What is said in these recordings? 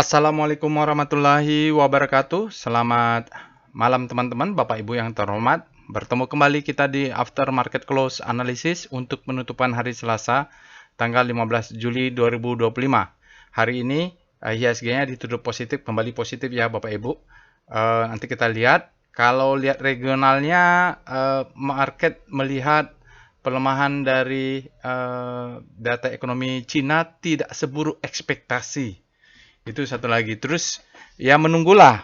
Assalamualaikum warahmatullahi wabarakatuh. Selamat malam teman-teman, Bapak Ibu yang terhormat. Bertemu kembali kita di After Market Close Analysis untuk penutupan hari Selasa, tanggal 15 Juli 2025. Hari ini IHSG-nya ditutup positif, kembali positif ya Bapak Ibu. Nanti kita lihat, kalau lihat regionalnya, market melihat pelemahan dari data ekonomi Cina tidak seburuk ekspektasi. Itu satu lagi. Terus ya menunggulah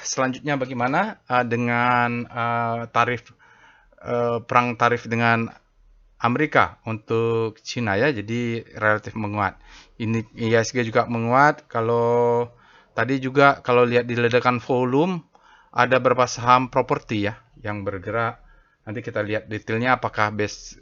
selanjutnya bagaimana dengan perang tarif dengan Amerika untuk Cina ya. Jadi relatif menguat. Ini IHSG juga menguat. Kalau tadi juga kalau lihat di ledakan volume ada beberapa saham properti ya yang bergerak. Nanti kita lihat detailnya apakah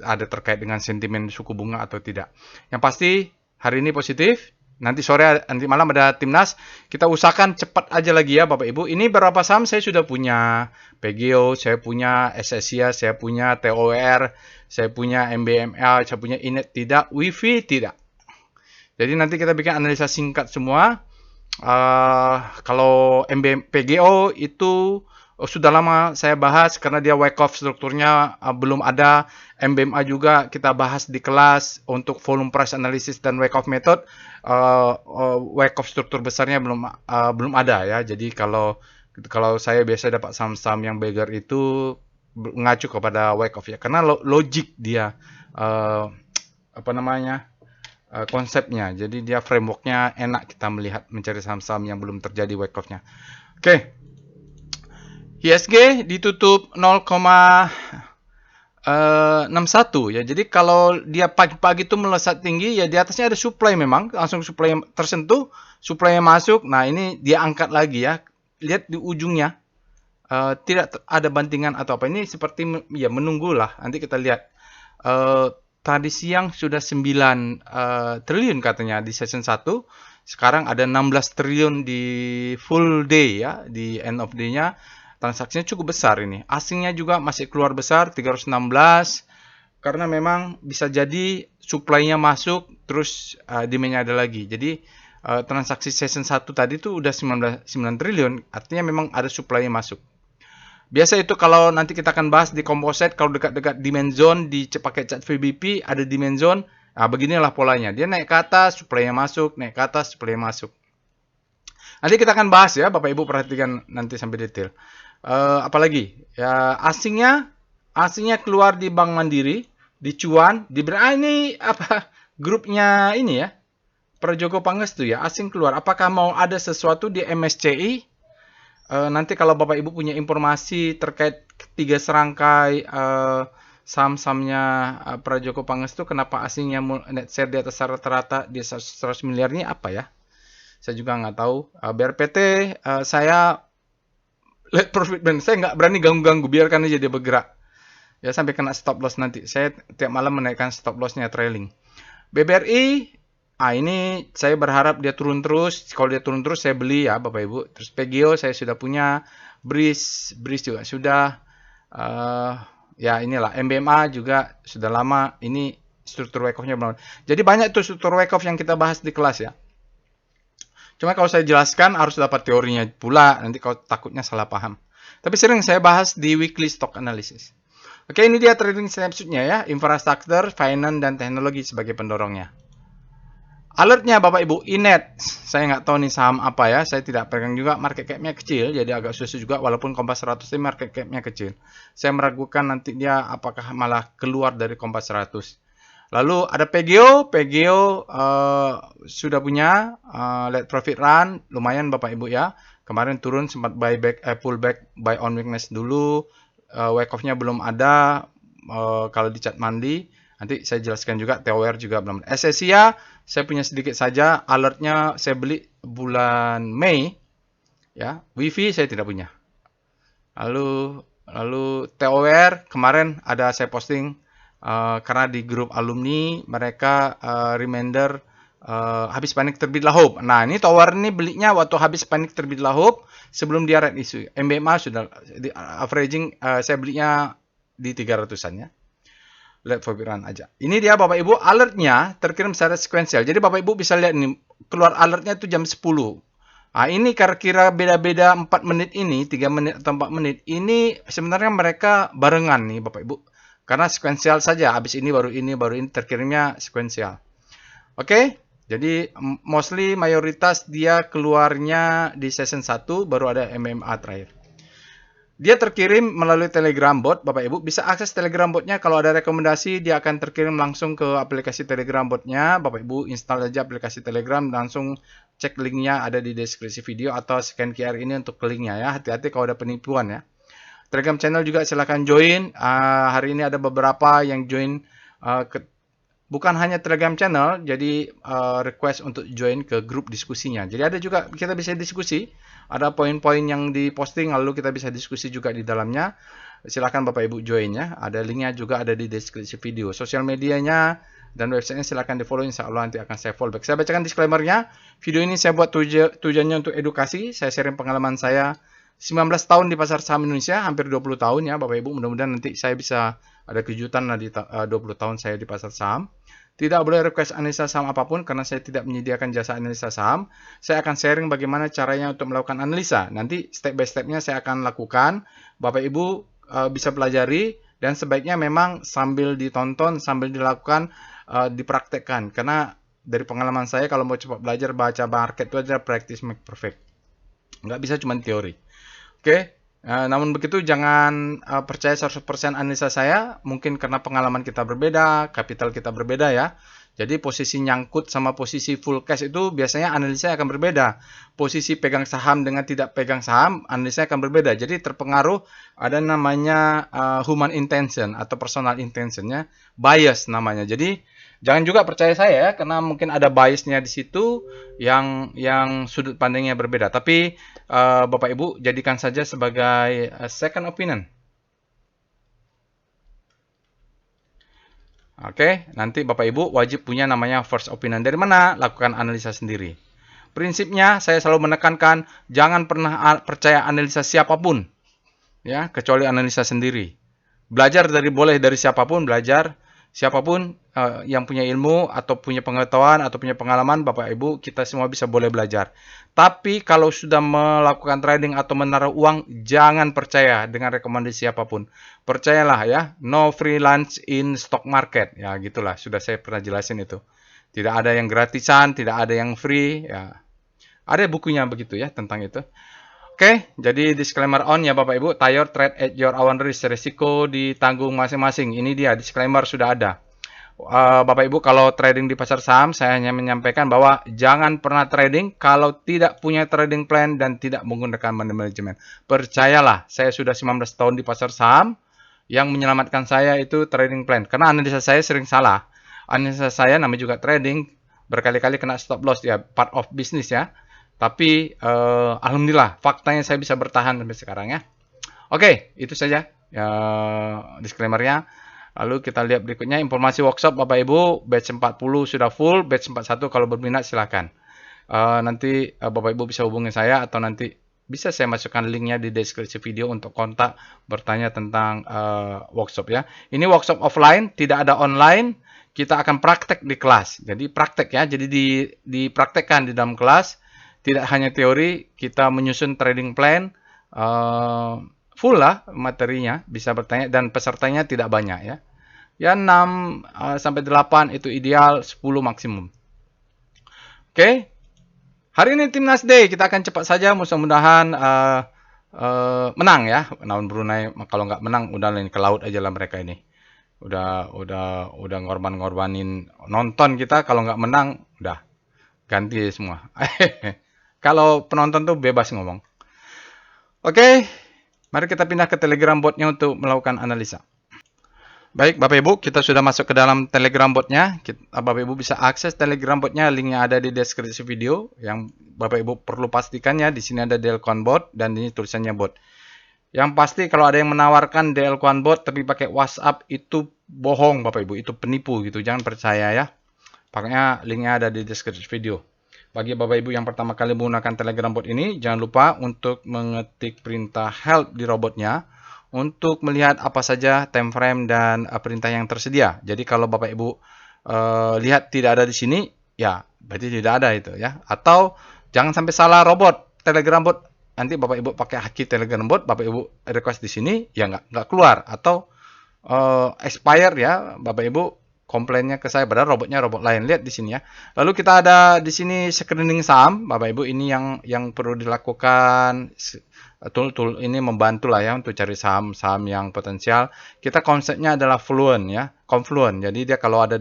ada terkait dengan sentimen suku bunga atau tidak. Yang pasti hari ini positif. Nanti sore, nanti malam ada timnas. Kita usahakan cepat aja lagi ya Bapak Ibu. Ini beberapa saham saya sudah punya. PGO, saya punya SSIA, saya punya TOR, saya punya MBMA, saya punya Inet tidak, WiFi tidak. Jadi nanti kita bikin analisa singkat semua. Kalau PGO itu sudah lama saya bahas karena dia wake off strukturnya belum ada. MBMA juga kita bahas di kelas untuk volume price analysis dan wake off method. Wake off struktur besarnya belum ada ya. Jadi kalau saya biasa dapat saham-saham yang beggar itu mengacu kepada wake off ya, karena logik dia konsepnya. Jadi dia frameworknya enak kita melihat mencari saham-saham yang belum terjadi wake off-nya. Oke. IHSG ditutup 0,61 ya. Jadi kalau dia pagi-pagi itu melesat tinggi ya, di atasnya ada supply, memang langsung supply tersentuh, supply yang masuk. Nah, ini dia angkat lagi ya. Lihat di ujungnya. Tidak ada bantingan atau apa. Ini seperti ya menunggulah. Nanti kita lihat. Tadi siang sudah 9 triliun katanya di session 1. Sekarang ada 16 triliun di full day ya, di end of day-nya. Transaksinya cukup besar ini. Asingnya juga masih keluar besar, 316. Karena memang bisa jadi supply-nya masuk, terus demand-nya ada lagi. Jadi transaksi session 1 tadi itu udah 9 triliun, artinya memang ada supply-nya masuk. Biasa itu kalau nanti kita akan bahas di composite, kalau dekat-dekat demand zone, pakai chart VBP, ada demand zone, nah beginilah polanya. Dia naik ke atas, supply-nya masuk, naik ke atas, supply-nya masuk. Nanti kita akan bahas ya, Bapak Ibu perhatikan nanti sampai detail. Apalagi? Ya, asingnya keluar di Bank Mandiri, di Cuan, ini apa? Grupnya ini ya, Prajogo Pangestu ya, asing keluar. Apakah mau ada sesuatu di MSCI? Nanti kalau Bapak Ibu punya informasi terkait 3 serangkai saham-sahamnya Prajogo Pangestu, kenapa asingnya net share di atas rata-rata di 100 miliar ini apa ya? Saya juga nggak tahu. BRPT saya let profit ban, saya nggak berani ganggu-ganggu, biarkan aja dia bergerak. Ya sampai kena stop loss nanti. Saya tiap malam menaikkan stop lossnya trailing. BBRI, ini saya berharap dia turun terus. Kalau dia turun terus saya beli ya Bapak Ibu. Terus PGO saya sudah punya, Breeze juga sudah. Ya inilah MBMA juga sudah lama. Ini struktur wake off-nya belum. Jadi banyak tuh struktur wake off yang kita bahas di kelas ya. Cuma kalau saya jelaskan harus dapat teorinya pula. Nanti kalau takutnya salah paham. Tapi sering saya bahas di weekly stock analysis. Oke, ini dia trading snapshot-nya ya. Infrastruktur, finance, dan teknologi sebagai pendorongnya. Alertnya Bapak Ibu, Inet. Saya nggak tahu nih saham apa ya. Saya tidak pegang juga, market cap-nya kecil. Jadi agak susah juga walaupun Kompas 100 ini market cap-nya kecil. Saya meragukan nanti dia apakah malah keluar dari Kompas 100. Lalu ada PGO sudah punya let profit run, lumayan Bapak Ibu ya. Kemarin turun sempat pullback buy on weakness dulu. Wake off-nya belum ada. Kalau di chart mandi, nanti saya jelaskan juga. TOR juga belum ada. SSIA saya punya sedikit saja. Alertnya saya beli bulan Mei. Ya, WiFi saya tidak punya. Lalu TOR kemarin ada saya posting. Karena di grup alumni mereka reminder habis panik terbitlah hope. Nah, ini tower ini belinya waktu habis panik terbitlah hope sebelum dia red issue. MBMA sudah averaging saya belinya di 300-an ya. Let for run aja. Ini dia Bapak Ibu, alertnya terkirim secara sekuensial. Jadi Bapak Ibu bisa lihat ini keluar alertnya itu jam 10. Nah, ini kira-kira beda-beda 4 menit ini, 3 menit atau 4 menit. Ini sebenarnya mereka barengan nih Bapak Ibu. Karena sekuensial saja, habis ini baru ini terkirimnya sekuensial. Oke, jadi mostly mayoritas dia keluarnya di session 1, baru ada MMA terakhir. Dia terkirim melalui Telegram bot, Bapak Ibu. Bisa akses Telegram botnya, kalau ada rekomendasi dia akan terkirim langsung ke aplikasi Telegram botnya. Bapak Ibu install aja aplikasi Telegram, langsung cek linknya ada di deskripsi video atau scan QR ini untuk linknya ya. Hati-hati kalau ada penipuan ya. Telegram channel juga silahkan join. Hari ini ada beberapa yang join bukan hanya Telegram channel, jadi request untuk join ke grup diskusinya. Jadi ada juga kita bisa diskusi, ada poin-poin yang diposting lalu kita bisa diskusi juga di dalamnya. Silahkan Bapak Ibu join ya. Ada linknya juga ada di deskripsi video. Sosial medianya dan websitenya silahkan di follow, insya Allah nanti akan saya follow back. Saya bacakan disclaimer-nya. Video ini saya buat tujuannya untuk edukasi. Saya sharing pengalaman saya 19 tahun di pasar saham Indonesia, hampir 20 tahun ya Bapak Ibu. Mudah-mudahan nanti saya bisa ada kejutan di 20 tahun saya di pasar saham. Tidak boleh request analisa saham apapun karena saya tidak menyediakan jasa analisa saham. Saya akan sharing bagaimana caranya untuk melakukan analisa. Nanti step by step-nya saya akan lakukan. Bapak Ibu bisa pelajari dan sebaiknya memang sambil ditonton, sambil dilakukan, dipraktekkan. Karena dari pengalaman saya kalau mau cepat belajar baca market itu aja practice make perfect. Nggak bisa cuma teori. Oke. Namun begitu jangan percaya 100% analisa saya, mungkin karena pengalaman kita berbeda, kapital kita berbeda ya. Jadi posisi nyangkut sama posisi full cash itu biasanya analisa akan berbeda. Posisi pegang saham dengan tidak pegang saham, analisa akan berbeda. Jadi terpengaruh ada namanya human intention atau personal intentionnya, bias namanya. Jadi jangan juga percaya saya ya, karena mungkin ada biasnya di situ yang sudut pandangnya berbeda. Tapi Bapak Ibu jadikan saja sebagai second opinion. Oke, nanti Bapak Ibu wajib punya namanya first opinion. Dari mana? Lakukan analisa sendiri. Prinsipnya saya selalu menekankan jangan pernah percaya analisa siapapun. Ya, kecuali analisa sendiri. Belajar boleh dari siapapun, belajar. Siapapun yang punya ilmu atau punya pengetahuan atau punya pengalaman, Bapak Ibu, kita semua bisa boleh belajar. Tapi kalau sudah melakukan trading atau menaruh uang, jangan percaya dengan rekomendasi siapapun. Percayalah ya, no free lunch in stock market. Ya gitulah, sudah saya pernah jelasin itu. Tidak ada yang gratisan, tidak ada yang free. Ya, ada bukunya begitu ya tentang itu. Oke, jadi disclaimer on ya Bapak Ibu, Tayor trade at your own risk, resiko ditanggung masing-masing. Ini dia disclaimer sudah ada. Bapak Ibu kalau trading di pasar saham, saya hanya menyampaikan bahwa jangan pernah trading kalau tidak punya trading plan dan tidak menggunakan money management. Percayalah, saya sudah 19 tahun di pasar saham, yang menyelamatkan saya itu trading plan. Karena analisa saya sering salah. Analisa saya namanya juga trading, berkali-kali kena stop loss ya, part of business ya. Tapi alhamdulillah faktanya saya bisa bertahan sampai sekarang ya. Oke, itu saja disclaimer-nya. Lalu kita lihat berikutnya informasi workshop Bapak Ibu, batch 40 sudah full, batch 41 kalau berminat silakan. Nanti Bapak Ibu bisa hubungi saya atau nanti bisa saya masukkan linknya di deskripsi video untuk kontak bertanya tentang workshop ya. Ini workshop offline, tidak ada online. Kita akan praktek di kelas. Jadi praktek ya, jadi dipraktekkan di dalam kelas. Tidak hanya teori, kita menyusun trading plan, full lah materinya, bisa bertanya, dan pesertanya tidak banyak ya. Ya 6 sampai 8 itu ideal, 10 maksimum. Oke, hari ini Timnas Day, kita akan cepat saja, mudah-mudahan menang ya. Lawan Brunei, kalau nggak menang, udah lain ke laut aja lah mereka ini. Udah ngorbanin nonton kita, kalau nggak menang, udah ganti semua. Kalau penonton tuh bebas ngomong. Oke, mari kita pindah ke Telegram botnya untuk melakukan analisa. Baik, Bapak Ibu, kita sudah masuk ke dalam Telegram botnya. Bapak Ibu bisa akses Telegram botnya, linknya ada di deskripsi video. Yang Bapak Ibu perlu pastikannya, di sini ada Delcon bot dan ini tulisannya bot. Yang pasti kalau ada yang menawarkan Delcon bot tapi pakai WhatsApp itu bohong, Bapak Ibu, itu penipu gitu. Jangan percaya ya. Pokoknya linknya ada di deskripsi video. Bagi Bapak Ibu yang pertama kali menggunakan Telegram bot ini, jangan lupa untuk mengetik perintah help di robotnya untuk melihat apa saja time frame dan perintah yang tersedia. Jadi kalau Bapak Ibu lihat tidak ada di sini, ya berarti tidak ada itu ya. Atau jangan sampai salah robot, Telegram bot. Nanti Bapak Ibu pakai haki Telegram bot, Bapak Ibu request di sini ya nggak keluar, atau expired ya, Bapak Ibu komplainnya ke saya, padahal robotnya robot lain. Lihat di sini ya. Lalu kita ada di sini screening saham, Bapak Ibu, ini yang perlu dilakukan. Tool ini membantu lah ya untuk cari saham-saham yang potensial. Kita konsepnya adalah fluent ya, confluent. Jadi dia kalau ada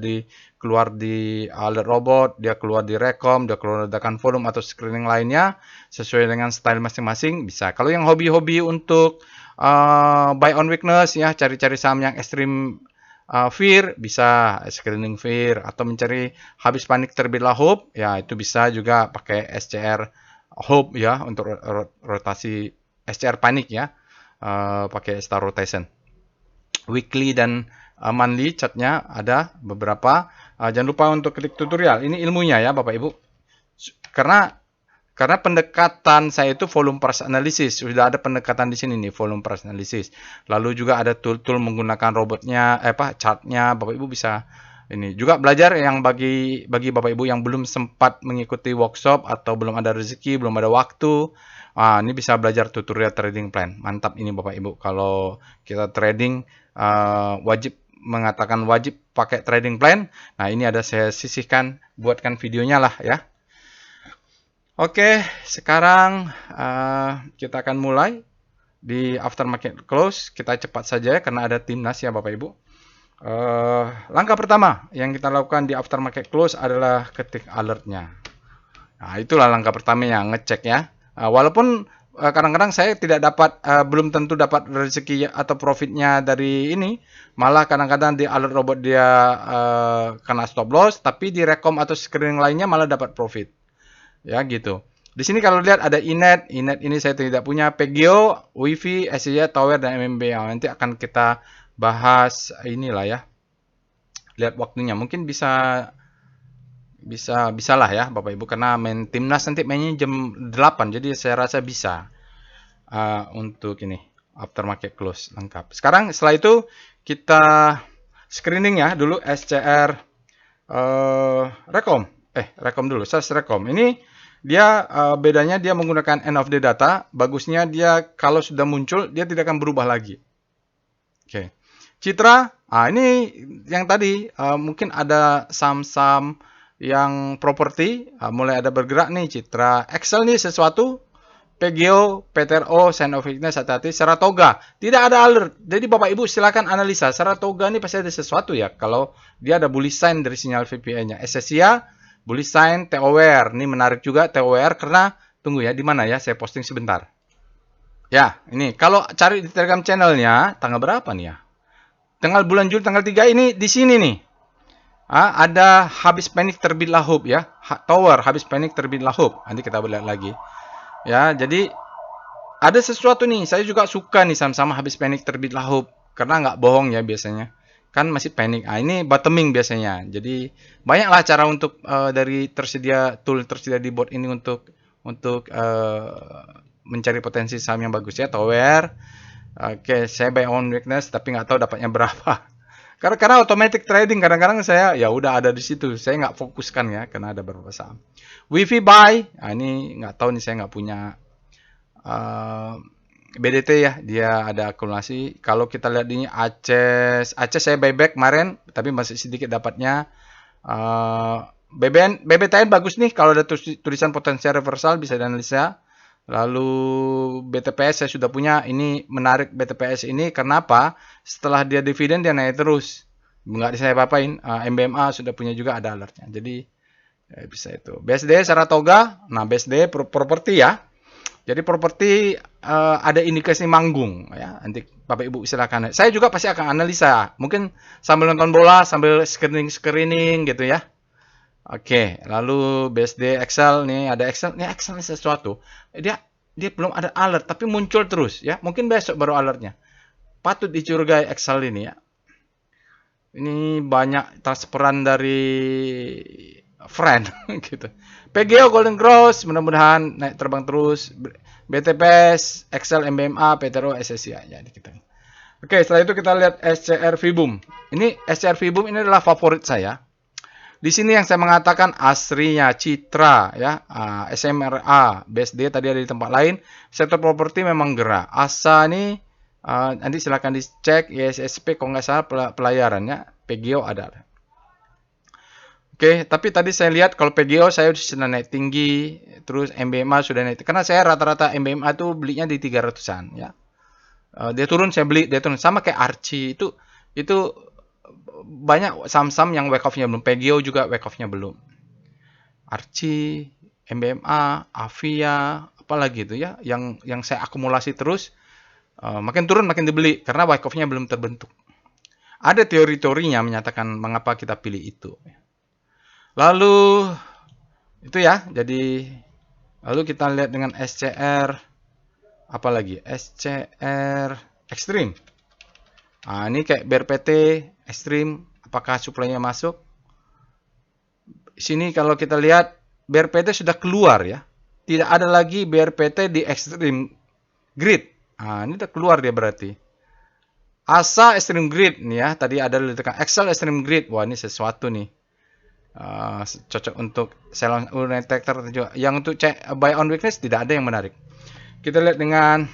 keluar di alert robot, dia keluar di rekom, dia keluar ledakan volume atau screening lainnya sesuai dengan style masing-masing bisa. Kalau yang hobi-hobi untuk buy on weakness ya, cari-cari saham yang ekstrim fear, bisa screening fear, atau mencari habis panik terbitlah hope ya, itu bisa juga pakai SCR hope ya untuk rotasi SCR panik ya, pakai star rotation. Weekly dan monthly chartnya ada beberapa. Jangan lupa untuk klik tutorial. Ini ilmunya ya Bapak Ibu. Karena pendekatan saya itu volume price analysis. Sudah ada pendekatan di sini nih, volume price analysis. Lalu juga ada tool-tool menggunakan robotnya, chartnya. Bapak Ibu bisa ini juga belajar yang bagi Bapak Ibu yang belum sempat mengikuti workshop atau belum ada rezeki, belum ada waktu. Ini bisa belajar tutorial trading plan. Mantap ini Bapak Ibu. Kalau kita trading wajib pakai trading plan. Nah, ini ada saya sisihkan, buatkan videonya lah ya. Oke, sekarang kita akan mulai di aftermarket close. Kita cepat saja ya, karena ada timnas ya Bapak Ibu. Langkah pertama yang kita lakukan di aftermarket close adalah ketik alertnya. Nah, itulah langkah pertama yang ngecek ya. Walaupun kadang-kadang saya tidak dapat, belum tentu dapat rezeki atau profitnya dari ini. Malah kadang-kadang di alert robot dia kena stop loss, tapi di rekom atau screening lainnya malah dapat profit. Ya gitu. Di sini kalau lihat ada Inet ini saya tidak punya, Pegio, Wifi, SCA, Tower, dan MMB. Nanti akan kita bahas inilah ya. Lihat waktunya, mungkin bisa lah ya Bapak Ibu, karena main timnas nanti mainnya jam 8, jadi saya rasa bisa untuk ini aftermarket close lengkap. Sekarang setelah itu kita screening ya dulu SCR rekom dulu, SAS rekom. Ini dia bedanya dia menggunakan end of the data. Bagusnya dia kalau sudah muncul dia tidak akan berubah lagi. Oke. Citra, ini yang tadi mungkin ada saham-saham yang properti mulai ada bergerak nih. Citra, Excel nih sesuatu, PGO, PTRO, Sign of Weakness, hati-hati. Saratoga, tidak ada alert. Jadi Bapak Ibu silakan analisa. Saratoga ini pasti ada sesuatu ya. Kalau dia ada bullish sign dari sinyal VPA-nya. SSIA, bullish sign, TOWR. Ini menarik juga TOWR karena tunggu ya, di mana ya? Saya posting sebentar. Ya, ini kalau cari di Telegram channelnya tanggal berapa nih ya? Tanggal bulan Juli tanggal 3 ini di sini nih. Ada habis panik terbitlah hope ya. Tower habis panik terbitlah hope. Nanti kita lihat lagi. Ya, jadi ada sesuatu nih. Saya juga suka nih sama-sama habis panik terbitlah hope. Karena nggak bohong ya biasanya. Kan masih panik. Ini bottoming biasanya. Jadi banyaklah cara untuk dari tool tersedia di bot ini untuk mencari potensi saham yang bagus ya. Tower. Oke, saya buy on weakness tapi nggak tahu dapatnya berapa. Karena automatic trading kadang-kadang saya ya udah ada di situ, saya nggak fokuskan ya karena ada beberapa saham. Wifi buy, ini nggak tahu nih, saya nggak punya BDT ya, dia ada akumulasi. Kalau kita lihat ini Aceh saya buyback kemarin, tapi masih sedikit dapatnya. BBTN bagus nih, kalau ada tulisan potensial reversal bisa dianalisa. Lalu BTPS saya sudah punya, ini menarik BTPS ini, kenapa? Setelah dia dividen dia naik terus, nggak saya apa-apain. MBMA sudah punya juga, ada alertnya, jadi ya bisa itu. BSD Saratoga, nah BSD properti ya, jadi properti ada indikasi manggung ya, nanti Bapak Ibu silakan. Saya juga pasti akan analisa, mungkin sambil nonton bola, sambil screening gitu ya. Oke, lalu BSD Excel nih, ada Excel nih, Excel ini sesuatu. Dia belum ada alert tapi muncul terus ya. Mungkin besok baru alertnya. Patut dicurigai Excel ini ya. Ini banyak transferan dari friend gitu. PGO Golden Cross mudah-mudahan naik terbang terus. BTPS, Excel, MBMA, PTRO, SSIA ya kita. Oke, setelah itu kita lihat SCR Vibum. Ini SCR Vibum ini adalah favorit saya. Di sini yang saya mengatakan asrinya Citra ya, SMRA, BSD tadi ada di tempat lain. Sektor properti memang gerak. ASA ini nanti silakan dicek ISSP kalau nggak salah pelayarannya, PGO ada. Oke, tapi tadi saya lihat kalau PGO saya sudah naik tinggi, terus MBMA sudah naik. Karena saya rata-rata MBMA tuh belinya di 300-an ya. Dia turun saya beli, dia turun sama kayak Archie itu banyak saham-saham yang wake off-nya belum. PGO juga wake off-nya belum. Archie, MBMA, Avia, apalagi itu ya yang saya akumulasi terus makin turun makin dibeli karena wake off-nya belum terbentuk. Ada teori-teorinya menyatakan mengapa kita pilih itu. Lalu itu ya, jadi lalu kita lihat dengan SCR apa lagi? SCR Extreme. Nah, ini kayak BRPT Extreme, apakah suplainya masuk? Sini kalau kita lihat BRPT sudah keluar ya. Tidak ada lagi BRPT di Extreme Grid. Nah, ini udah keluar dia berarti. ASA Extreme Grid nih ya, tadi ada ditekan Excel Extreme Grid. Wah, ini sesuatu nih. Cocok untuk sell on detector juga. Yang untuk cek buy on weakness tidak ada yang menarik. Kita lihat dengan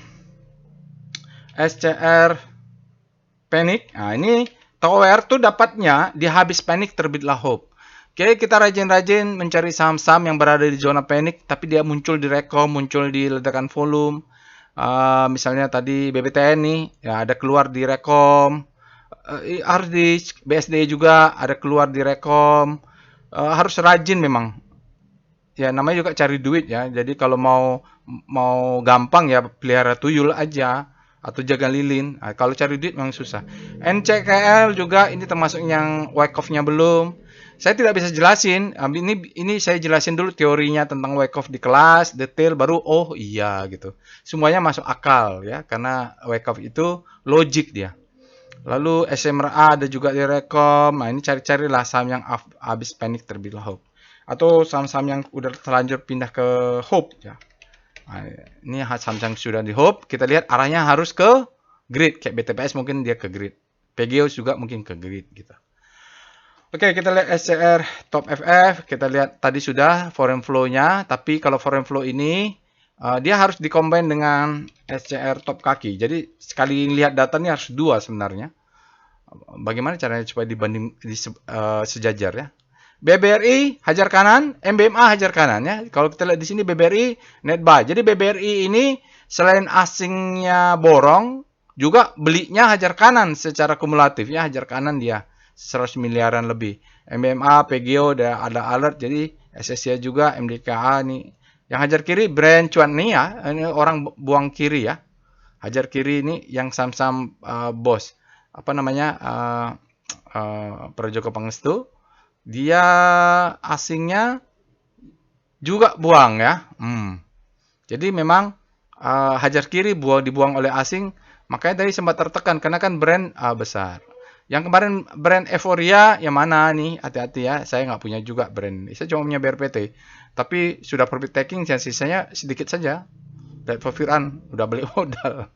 SCR Panic. Nah, ini Tower tuh dapatnya di habis panic terbitlah hope. Oke, kita rajin-rajin mencari saham-saham yang berada di zona panic, tapi dia muncul di rekom, muncul di ledakan volume. Misalnya tadi BBTN nih, ya ada keluar di rekom. Harus di BSD juga ada keluar di rekom. Harus rajin memang. Ya namanya juga cari duit ya. Jadi kalau mau gampang ya pelihara tuyul aja atau jaga lilin. Nah, kalau cari duit memang susah. NCKL juga ini termasuk yang wake off-nya belum. Saya tidak bisa jelasin. Ini saya jelasin dulu teorinya tentang wake off di kelas, detail baru oh iya gitu. Semuanya masuk akal ya karena wake off itu logik dia. Lalu SMRA ada juga di rekom. Nah, ini cari-carilah saham yang habis panik terbitlah hope. Atau saham-saham yang udah terlanjur pindah ke hope ya. Nah, ini saham yang sudah di hope, kita lihat arahnya harus ke grid. Kayak BTPS mungkin dia ke grid. PGO juga mungkin ke grid gitu. Oke, kita lihat SCR top FF. Kita lihat tadi sudah foreign flow-nya, tapi kalau foreign flow ini dia harus dikombin dengan SCR top kaki. Jadi sekali lihat data ini harus dua sebenarnya. Bagaimana caranya supaya dibanding sejajar ya? BBRI hajar kanan, MBMA hajar kanan ya. Kalau kita lihat di sini BBRI net buy. Jadi BBRI ini selain asingnya borong, juga belinya hajar kanan secara kumulatif ya, hajar kanan dia 100 miliaran lebih. MBMA, PGO udah ada alert, jadi SSCI juga, MDKA nih. Yang hajar kiri brand cuan nih ya, ini orang buang kiri ya. Hajar kiri ini yang saham-saham bos. Apa namanya? Prajogo Pangestu. Dia asingnya juga buang ya. Jadi memang hajar kiri dibuang oleh asing. Makanya tadi sempat tertekan karena kan brand besar. Yang kemarin brand Euphoria yang mana nih? Hati-hati ya. Saya nggak punya juga brand ini. Saya cuma punya BRPT. Tapi sudah profit taking dan sisanya sedikit saja. Dan profit run udah beli modal.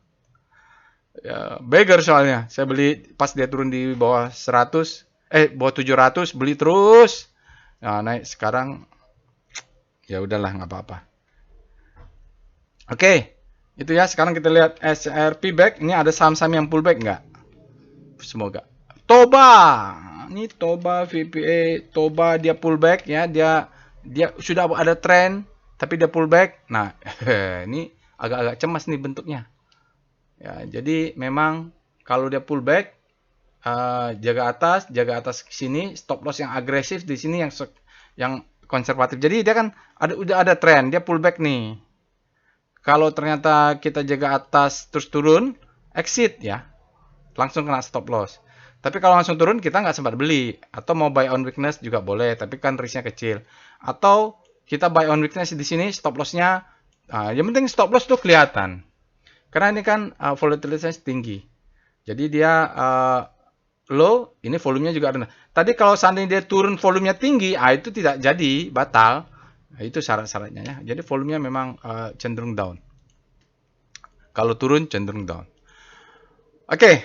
Ya, beggar soalnya. Saya beli pas dia turun di bawah 100, bawah 700 beli terus. Nah, naik sekarang ya udahlah nggak apa-apa. Oke, itu ya. Sekarang kita lihat SRP back. Ini ada saham-saham yang pullback nggak? Semoga. Toba, ini Toba VPA, Toba dia pullback ya. Dia sudah ada tren, tapi dia pullback. Nah, ini agak-agak cemas nih bentuknya. Ya, jadi memang kalau dia pullback, jaga atas ke sini, stop loss yang agresif di sini yang konservatif. Jadi dia kan udah ada tren, dia pullback nih. Kalau ternyata kita jaga atas terus turun, exit ya, langsung kena stop loss. Tapi kalau langsung turun kita nggak sempat beli, atau mau buy on weakness juga boleh, tapi kan risknya kecil. Atau kita buy on weakness di sini, stop lossnya, yang penting stop loss tuh kelihatan. Karena ini kan volatilitasnya tinggi. Jadi dia low, ini volumenya juga rendah. Tadi kalau seandainya dia turun volumenya tinggi, itu tidak jadi, batal. Nah, itu syarat-syaratnya ya. Jadi volumenya memang cenderung down. Kalau turun cenderung down. Oke,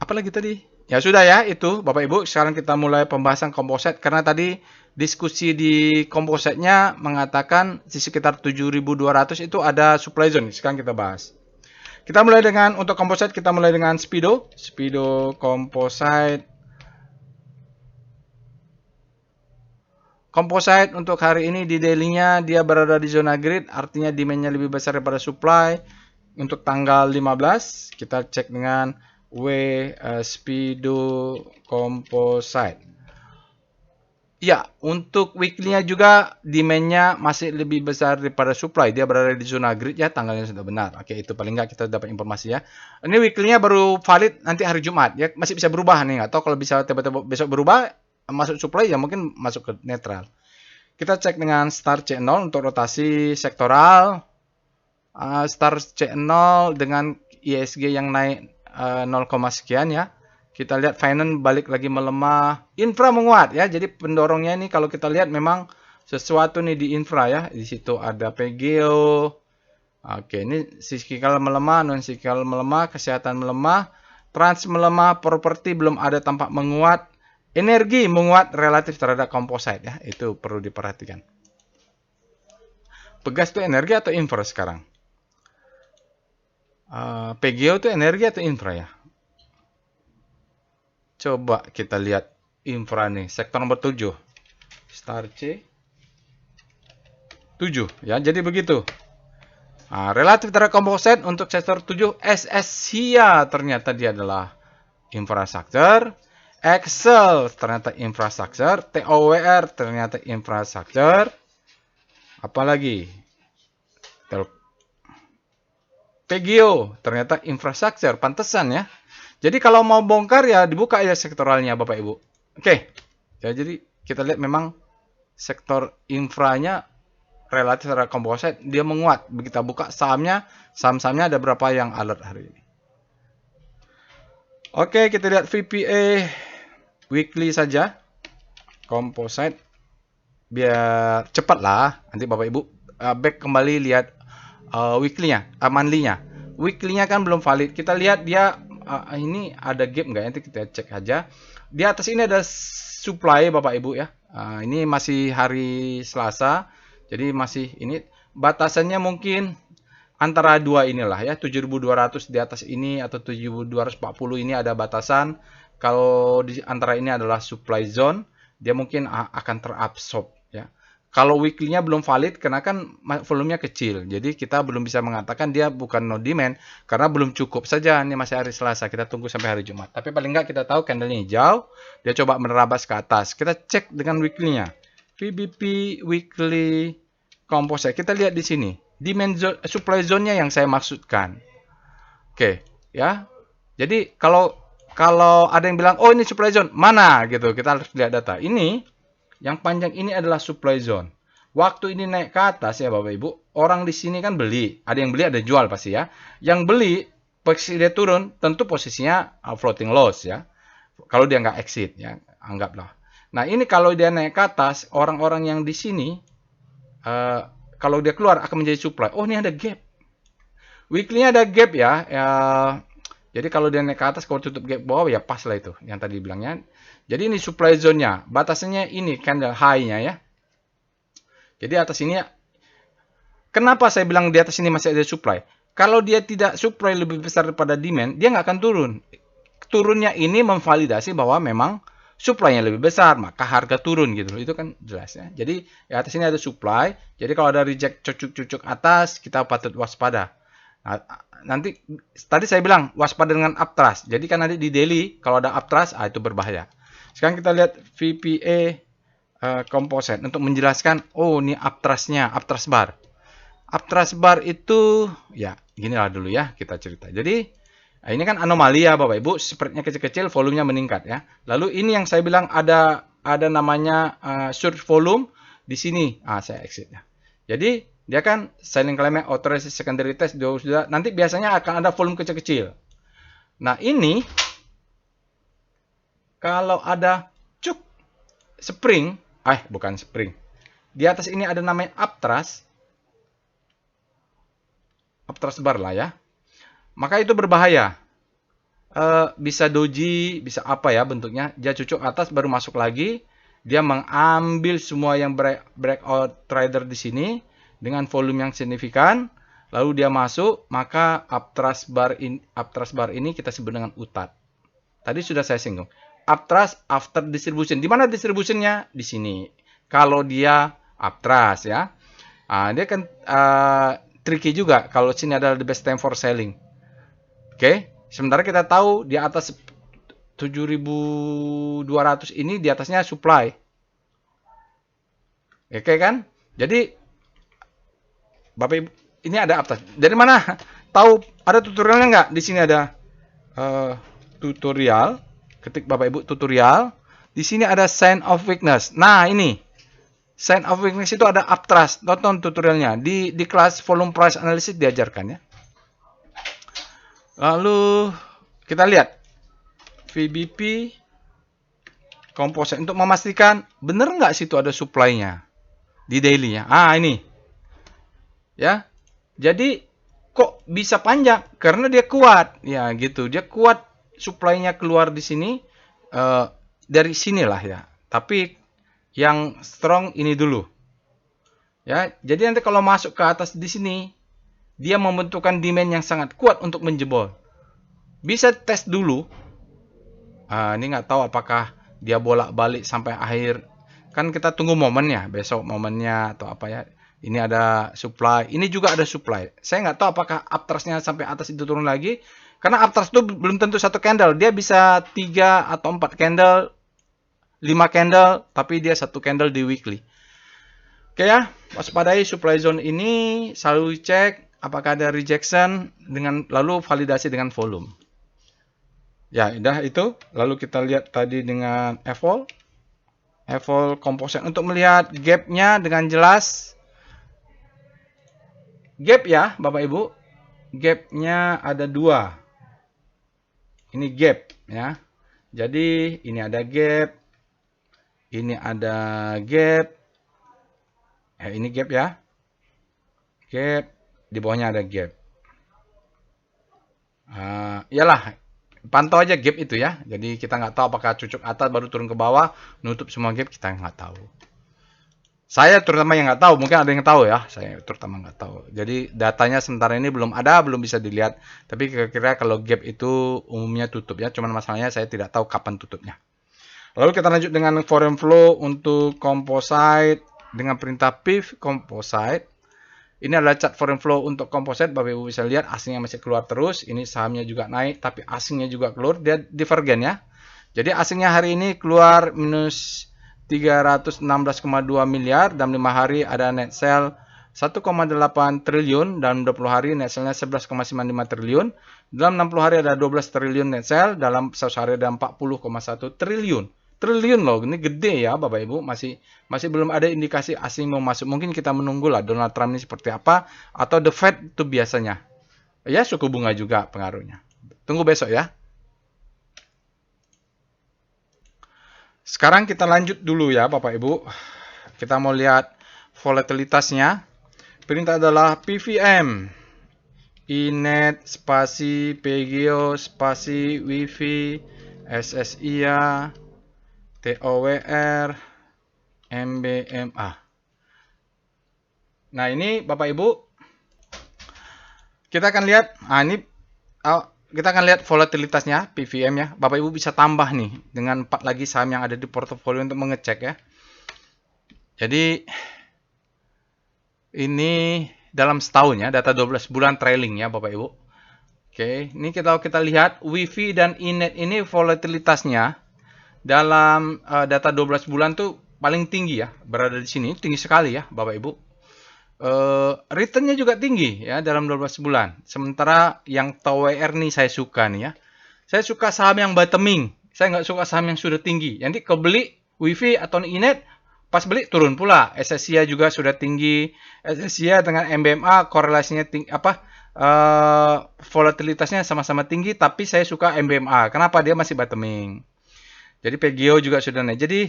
apalagi tadi? Ya sudah ya, itu Bapak Ibu. Sekarang kita mulai pembahasan komposit. Karena tadi diskusi di kompositnya mengatakan di sekitar 7.200 itu ada supply zone. Sekarang kita bahas. Kita mulai dengan, untuk komposit kita mulai dengan Speedo. Speedo Composite. Composite untuk hari ini di daily-nya dia berada di zona grid, artinya demand-nya lebih besar daripada supply. Untuk tanggal 15, kita cek dengan Speedo Composite. Ya, untuk weekly-nya juga demand-nya masih lebih besar daripada supply. Dia berada di zona grid ya, tanggalnya sudah benar. Oke, itu paling nggak kita dapat informasi ya. Ini weekly-nya baru valid nanti hari Jumat ya, masih bisa berubah nih. Atau kalau bisa tiba-tiba besok berubah, masuk supply ya mungkin masuk ke netral. Kita cek dengan star C0 untuk rotasi sektoral. Star C0 dengan ISG yang naik 0, sekian ya. Kita lihat finance balik lagi melemah, infra menguat ya. Jadi pendorongnya ini kalau kita lihat memang sesuatu nih di infra ya. Di situ ada PGO. Oke, ini cyclical melemah, non cyclical melemah, kesehatan melemah, trans melemah, properti belum ada tampak menguat. Energi menguat relatif terhadap komposit ya, itu perlu diperhatikan. Pegas itu energi atau infra sekarang? PGO itu energi atau infra ya? Coba kita lihat infra nih, sektor nomor 7. Star C 7 ya, jadi begitu. Relatif terhadap komposit untuk sektor 7, SSIA ternyata dia adalah infrastruktur. Excel ternyata infrastruktur, TOWR ternyata infrastruktur. Apalagi? PGO ternyata infrastruktur, pantesan ya. Jadi kalau mau bongkar ya dibuka aja sektoralnya Bapak Ibu. Oke. Ya, jadi kita lihat memang sektor infranya relatif terhadap komposit dia menguat. Begitu kita buka saham-sahamnya ada berapa yang alert hari ini. Oke, kita lihat VPA weekly saja, komposit, biar cepat lah. Nanti Bapak Ibu back kembali lihat weekly-nya, monthly-nya. Weekly-nya kan belum valid. Kita lihat dia ini ada gap nggak? Nanti kita cek aja. Di atas ini ada supply Bapak Ibu ya. Ini masih hari Selasa, jadi masih ini batasannya mungkin antara dua inilah ya, 7.200 di atas ini atau 7.240 ini ada batasan. Kalau di antara ini adalah supply zone, dia mungkin akan terabsorb ya. Kalau weekly-nya belum valid karena kan volumenya kecil. Jadi kita belum bisa mengatakan dia bukan no demand karena belum cukup saja. Ini masih hari Selasa, kita tunggu sampai hari Jumat. Tapi paling nggak kita tahu candle-nya hijau, dia coba menerabas ke atas. Kita cek dengan weekly-nya. VBP weekly composite. Kita lihat di sini. Demand zone, supply zone-nya yang saya maksudkan. Oke, ya. Jadi kalau ada yang bilang, oh ini supply zone, mana gitu, kita harus lihat data. Ini, yang panjang ini adalah supply zone. Waktu ini naik ke atas ya Bapak Ibu, orang di sini kan beli. Ada yang beli, ada jual pasti ya. Yang beli, posisi dia turun, tentu posisinya floating loss ya. Kalau dia nggak exit ya, anggaplah. Nah ini kalau dia naik ke atas, orang-orang yang di sini, kalau dia keluar akan menjadi supply. Oh ini ada gap. Weekly-nya ada gap ya. Jadi kalau dia naik ke atas, kalau tutup gap bawah ya pas lah itu yang tadi bilangnya. Jadi ini supply zone-nya. Batasannya ini candle high-nya ya. Jadi atas ini, kenapa saya bilang di atas ini masih ada supply? Kalau dia tidak supply lebih besar daripada demand, dia nggak akan turun. Turunnya ini memvalidasi bahwa memang supply-nya lebih besar, maka harga turun gitu. Itu kan jelas ya. Jadi di atas ini ada supply. Jadi kalau ada reject cucuk-cucuk atas, kita patut waspada. Nah, nanti tadi saya bilang waspada dengan uptrust. Jadi kan nanti di daily kalau ada uptrust, itu berbahaya. Sekarang kita lihat VPA composite untuk menjelaskan, oh ini uptrust-nya, uptrust bar. Uptrust bar itu ya ginilah dulu ya kita cerita. Jadi ini kan anomali ya Bapak Ibu, spreadnya kecil-kecil, volumenya meningkat ya. Lalu ini yang saya bilang ada namanya surge volume di sini. Saya exit ya. Jadi dia kan selling claim authorized secondary test sudah nanti biasanya akan ada volume kecil-kecil. Nah, ini kalau ada spring, bukan spring. Di atas ini ada namanya uptrust bar lah ya. Maka itu berbahaya. Bisa doji, bisa apa ya bentuknya. Dia cucuk atas baru masuk lagi. Dia mengambil semua yang breakout trader di sini dengan volume yang signifikan, lalu dia masuk, maka uptrust bar ini kita sebut dengan UTAT. Tadi sudah saya singgung. Uptrust after distribution. Di mana distributionnya? Di sini. Kalau dia uptrust ya. Dia kan tricky juga kalau sini adalah the best time for selling. Oke. Sementara kita tahu di atas 7.200 ini di atasnya supply. Oke kan? Jadi Bapak Ibu, ini ada uptrust. Dari mana? Tahu ada tutorialnya nggak? Di sini ada tutorial. Ketik Bapak Ibu tutorial. Di sini ada sign of weakness. Nah, ini. Sign of weakness itu ada uptrust. Tonton tutorialnya. Di kelas volume price analysis diajarkan ya. Lalu kita lihat VBP composite untuk memastikan benar nggak situ ada supply-nya di daily-nya. Ini. Ya. Jadi kok bisa panjang? Karena dia kuat. Ya, gitu. Dia kuat, supply-nya keluar di sini dari sinilah ya. Tapi yang strong ini dulu. Ya, jadi nanti kalau masuk ke atas di sini, dia membentukkan demand yang sangat kuat untuk menjebol. Bisa tes dulu. Ini nggak tahu apakah dia bolak-balik sampai akhir. Kan kita tunggu momennya, besok momennya atau apa ya. Ini ada supply, ini juga ada supply. Saya nggak tahu apakah uptrust-nya sampai atas itu turun lagi. Karena uptrust itu belum tentu satu candle. Dia bisa 3 atau 4 candle, 5 candle, tapi dia satu candle di weekly. Oke ya, waspadai supply zone ini, selalu cek apakah ada rejection, lalu validasi dengan volume. Ya, udah itu. Lalu kita lihat tadi dengan evol composite untuk melihat gap-nya dengan jelas. Gap ya, Bapak Ibu. Gap-nya ada 2. Ini gap ya. Jadi ini ada gap. Ini ada gap. Ini gap ya. Gap. Di bawahnya ada gap. Iyalah. Pantau aja gap itu ya. Jadi kita nggak tahu apakah cucuk atas baru turun ke bawah. Nutup semua gap. Kita nggak tahu. Saya terutama yang nggak tahu, mungkin ada yang tahu ya. Saya terutama nggak tahu. Jadi datanya sementara ini belum ada, belum bisa dilihat. Tapi kira-kira kalau gap itu umumnya tutup ya. Cuman masalahnya saya tidak tahu kapan tutupnya. Lalu kita lanjut dengan foreign flow untuk composite dengan perintah PIV composite. Ini adalah chart foreign flow untuk composite. Bapak Ibu bisa lihat asingnya masih keluar terus. Ini sahamnya juga naik, tapi asingnya juga keluar. Dia divergen ya. Jadi asingnya hari ini keluar minus 316,2 miliar, dalam 5 hari ada net sell 1,8 triliun, dalam 20 hari net sell-nya 11,95 triliun, dalam 60 hari ada 12 triliun net sell, dalam 1 hari ada 40,1 triliun. Triliun loh, ini gede ya Bapak Ibu, masih belum ada indikasi asing mau masuk. Mungkin kita menunggulah Donald Trump ini seperti apa, atau The Fed itu biasanya. Ya, suku bunga juga pengaruhnya. Tunggu besok ya. Sekarang kita lanjut dulu ya Bapak Ibu. Kita mau lihat volatilitasnya. Perintah adalah PVM. Inet spasi PGO spasi WIFI SSIA TOWR MBMA. Nah ini Bapak Ibu. Kita akan lihat. Kita akan lihat volatilitasnya, PVM ya. Bapak Ibu bisa tambah nih dengan 4 lagi saham yang ada di portofolio untuk mengecek ya. Jadi ini dalam setahun ya, data 12 bulan trailing ya Bapak Ibu. Oke, ini kita lihat WIFI dan Inet ini volatilitasnya dalam data 12 bulan tuh paling tinggi ya, berada di sini, tinggi sekali ya Bapak Ibu. Returnnya juga tinggi ya dalam 12 bulan. Sementara yang TOWR nih saya suka nih ya. Saya suka saham yang bottoming. Saya nggak suka saham yang sudah tinggi. Nanti kebeli WIFI atau Inet, pas beli turun pula. SSIA juga sudah tinggi. SSIA dengan MBMA korelasinya tinggi, volatilitasnya sama-sama tinggi. Tapi saya suka MBMA. Kenapa? Dia masih bottoming. Jadi PGO juga sudah naik. Jadi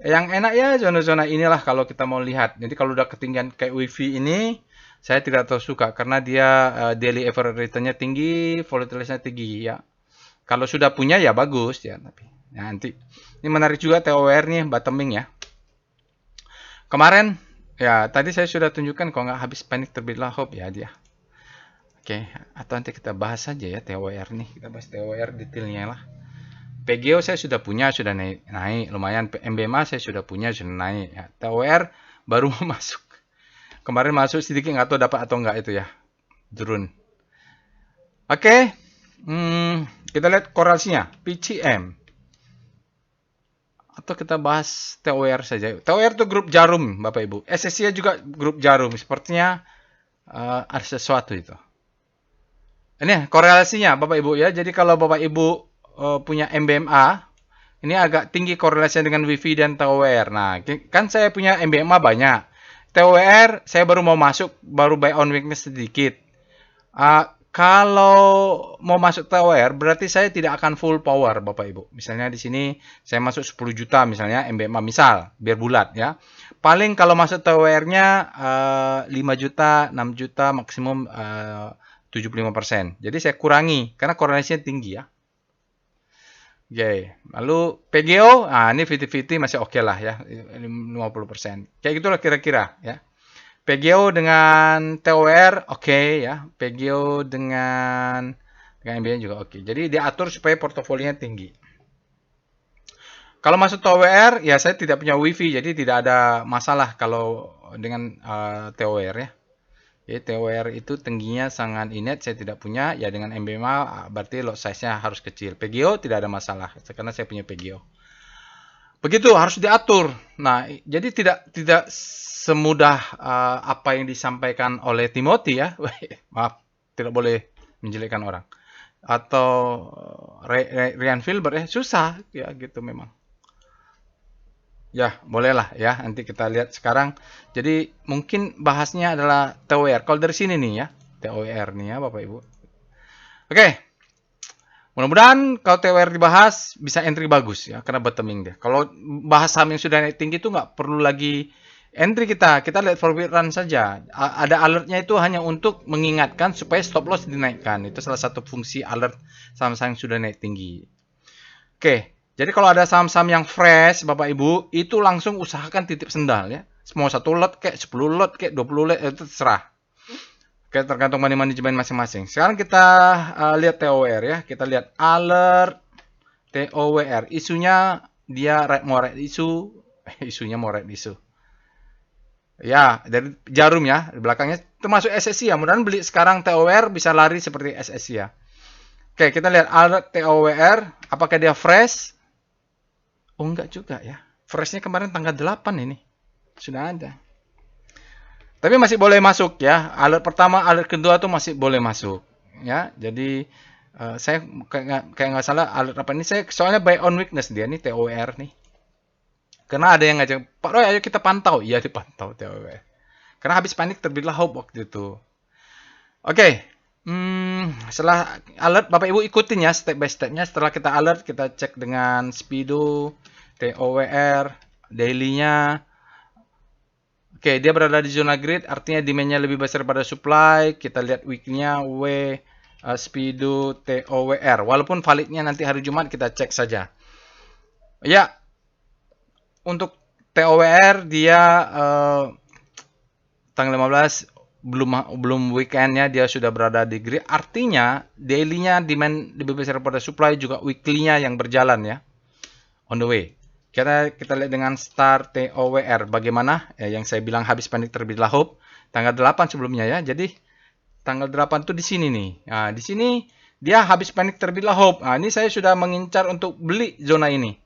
yang enak ya zona-zona inilah kalau kita mau lihat. Jadi kalau udah ketinggian kayak WIFI ini, saya tidak terlalu suka karena dia daily average return-nya tinggi, volatilitasnya tinggi ya. Kalau sudah punya ya bagus ya, tapi nanti ini menarik juga TOWR nih bottoming ya. Kemarin ya tadi saya sudah tunjukkan kalau nggak habis panik terbitlah hope ya dia. Oke, atau nanti kita bahas saja ya TOWR nih. Kita bahas TOWR detailnya lah. PGO saya sudah punya, sudah naik lumayan. MBMA saya sudah punya, sudah naik. Ya. TOWR baru mau masuk. Kemarin masuk sedikit, nggak tahu dapat atau nggak itu ya. Turun. Oke, kita lihat korelasinya. PCM. Atau kita bahas TOWR saja. TOWR itu grup jarum, Bapak Ibu. SSI juga grup jarum. Sepertinya ada sesuatu itu. Ini korelasinya Bapak Ibu ya. Jadi kalau Bapak Ibu punya MBMA, ini agak tinggi korelasinya dengan WiFi dan TOWR. Nah, kan saya punya MBMA banyak. TOWR saya baru mau masuk, baru buy on weakness sedikit. Kalau mau masuk TOWR, berarti saya tidak akan full power Bapak Ibu. Misalnya di sini saya masuk 10 juta misalnya MBMA misal, biar bulat ya. Paling kalau masuk TOWR-nya 5 juta, 6 juta, maksimum 75%. Jadi saya kurangi karena korelasinya tinggi ya. Oke, lalu PGO, ini 50-50 masih oke lah ya, 50%. Kayak gitulah kira-kira ya. PGO dengan TOWR oke ya, PGO dengan MBN juga oke. Jadi diatur supaya portofolionya tinggi. Kalau masuk TOWR ya saya tidak punya WiFi, jadi tidak ada masalah kalau dengan TOWR ya. Jadi TOWR itu tingginya sangat inet, saya tidak punya. Ya dengan MBMA berarti lot size-nya harus kecil. PGO tidak ada masalah, karena saya punya PGO. Begitu harus diatur. Nah, jadi tidak semudah apa yang disampaikan oleh Timothy ya. Maaf, tidak boleh menjelekkan orang. Atau Ryan Filbert ya, susah ya gitu memang. Ya, bolehlah ya. Nanti kita lihat sekarang. Jadi mungkin bahasnya adalah TOWR. Kalau dari sini nih ya, TOWR nih ya Bapak Ibu. Oke. Mudah-mudahan kalau TOWR dibahas bisa entry bagus ya, karena bottoming dia. Kalau bahas saham yang sudah naik tinggi itu nggak perlu lagi entry kita. Kita lihat forward run saja. Ada alertnya itu hanya untuk mengingatkan supaya stop loss dinaikkan. Itu salah satu fungsi alert saham-saham yang sudah naik tinggi. Oke. Jadi kalau ada saham-saham yang fresh, Bapak Ibu, itu langsung usahakan titip sendal ya. Mau 1 lot kayak 10 lot kayak 20 lot itu terserah. Oke, tergantung money manajemen masing-masing. Sekarang kita lihat TOWR ya. Kita lihat alert TOWR. Isunya dia mau red isu, isunya mau red isu. Ya, dari jarum ya, di belakangnya termasuk SSI ya. Mudah-mudahan beli sekarang TOWR bisa lari seperti SSI ya. Oke, kita lihat alert TOWR, apakah dia fresh? Oh enggak juga ya. Freshnya kemarin tanggal 8 ini. Sudah ada. Tapi masih boleh masuk ya. Alert pertama, alert kedua tuh masih boleh masuk. Ya, jadi saya kayak nggak salah alert apa ini saya soalnya buy on weakness dia nih TOWR nih. Karena ada yang ngajak, Pak Roy ayo kita pantau. Iya dipantau TOWR. Karena habis panik terbitlah hope waktu itu. Oke. Setelah alert Bapak Ibu ikutin ya step by stepnya. Setelah kita alert kita cek dengan Speedo, TOWR, daily-nya. Oke, dia berada di zona grid, artinya demand-nya lebih besar pada supply. Kita lihat week-nya Speedo, TOWR. Walaupun validnya nanti hari Jumat kita cek saja. Ya, untuk TOWR dia tanggal 15 belum weekendnya dia sudah berada di grid. Artinya daily-nya demand lebih besar pada supply, juga weekly-nya yang berjalan ya. On the way. Kita lihat dengan start TOWR bagaimana ya, yang saya bilang habis panik terbitlah hope tanggal 8 sebelumnya ya. Jadi tanggal 8 tuh di sini nih. Nah, di sini dia habis panik terbitlah hope. Nah, ini saya sudah mengincar untuk beli zona ini.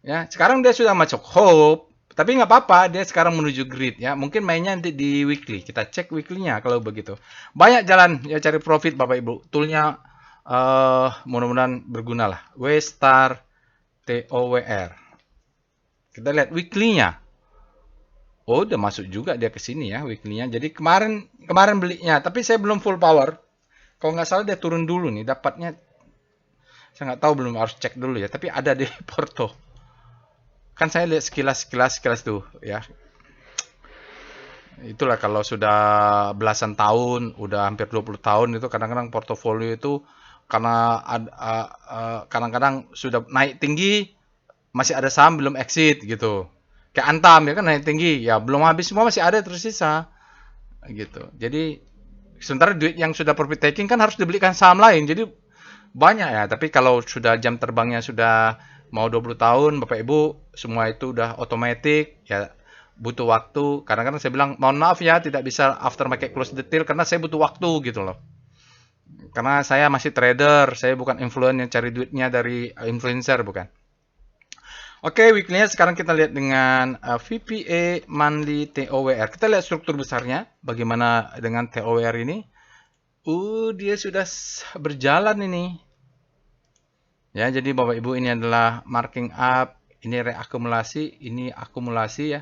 Ya, sekarang dia sudah masuk hope, tapi nggak apa-apa, dia sekarang menuju grid ya. Mungkin mainnya nanti di weekly. Kita cek weekly-nya kalau begitu. Banyak jalan ya cari profit Bapak Ibu. Toolnya mudah-mudahan berguna lah. W-Star TOWR. Kita lihat weekly-nya. Oh, udah masuk juga dia ke sini ya weekly-nya. Jadi kemarin belinya, tapi saya belum full power. Kalau nggak salah dia turun dulu nih, dapatnya saya nggak tahu, belum, harus cek dulu ya. Tapi ada di Porto. Kan saya lihat sekilas tuh ya. Itulah kalau sudah belasan tahun, udah hampir 20 tahun itu kadang-kadang portofolio itu karena kadang-kadang sudah naik tinggi, masih ada saham belum exit gitu. Kayak Antam ya kan naik tinggi, ya belum habis semua masih ada tersisa gitu. Jadi sementara duit yang sudah profit taking kan harus dibelikan saham lain. Jadi banyak ya, tapi kalau sudah jam terbangnya sudah mau 20 tahun, Bapak Ibu, semua itu udah otomatis ya, butuh waktu. Kadang-kadang saya bilang, mohon maaf ya, tidak bisa aftermarket close detail karena saya butuh waktu gitu loh. Karena saya masih trader, saya bukan influencer yang cari duitnya dari influencer, bukan. Oke, weekly-nya sekarang kita lihat dengan VPA monthly TOWR. Kita lihat struktur besarnya, bagaimana dengan TOWR ini. Dia sudah berjalan ini. Ya, jadi Bapak Ibu ini adalah marking up, ini reakumulasi, ini akumulasi ya.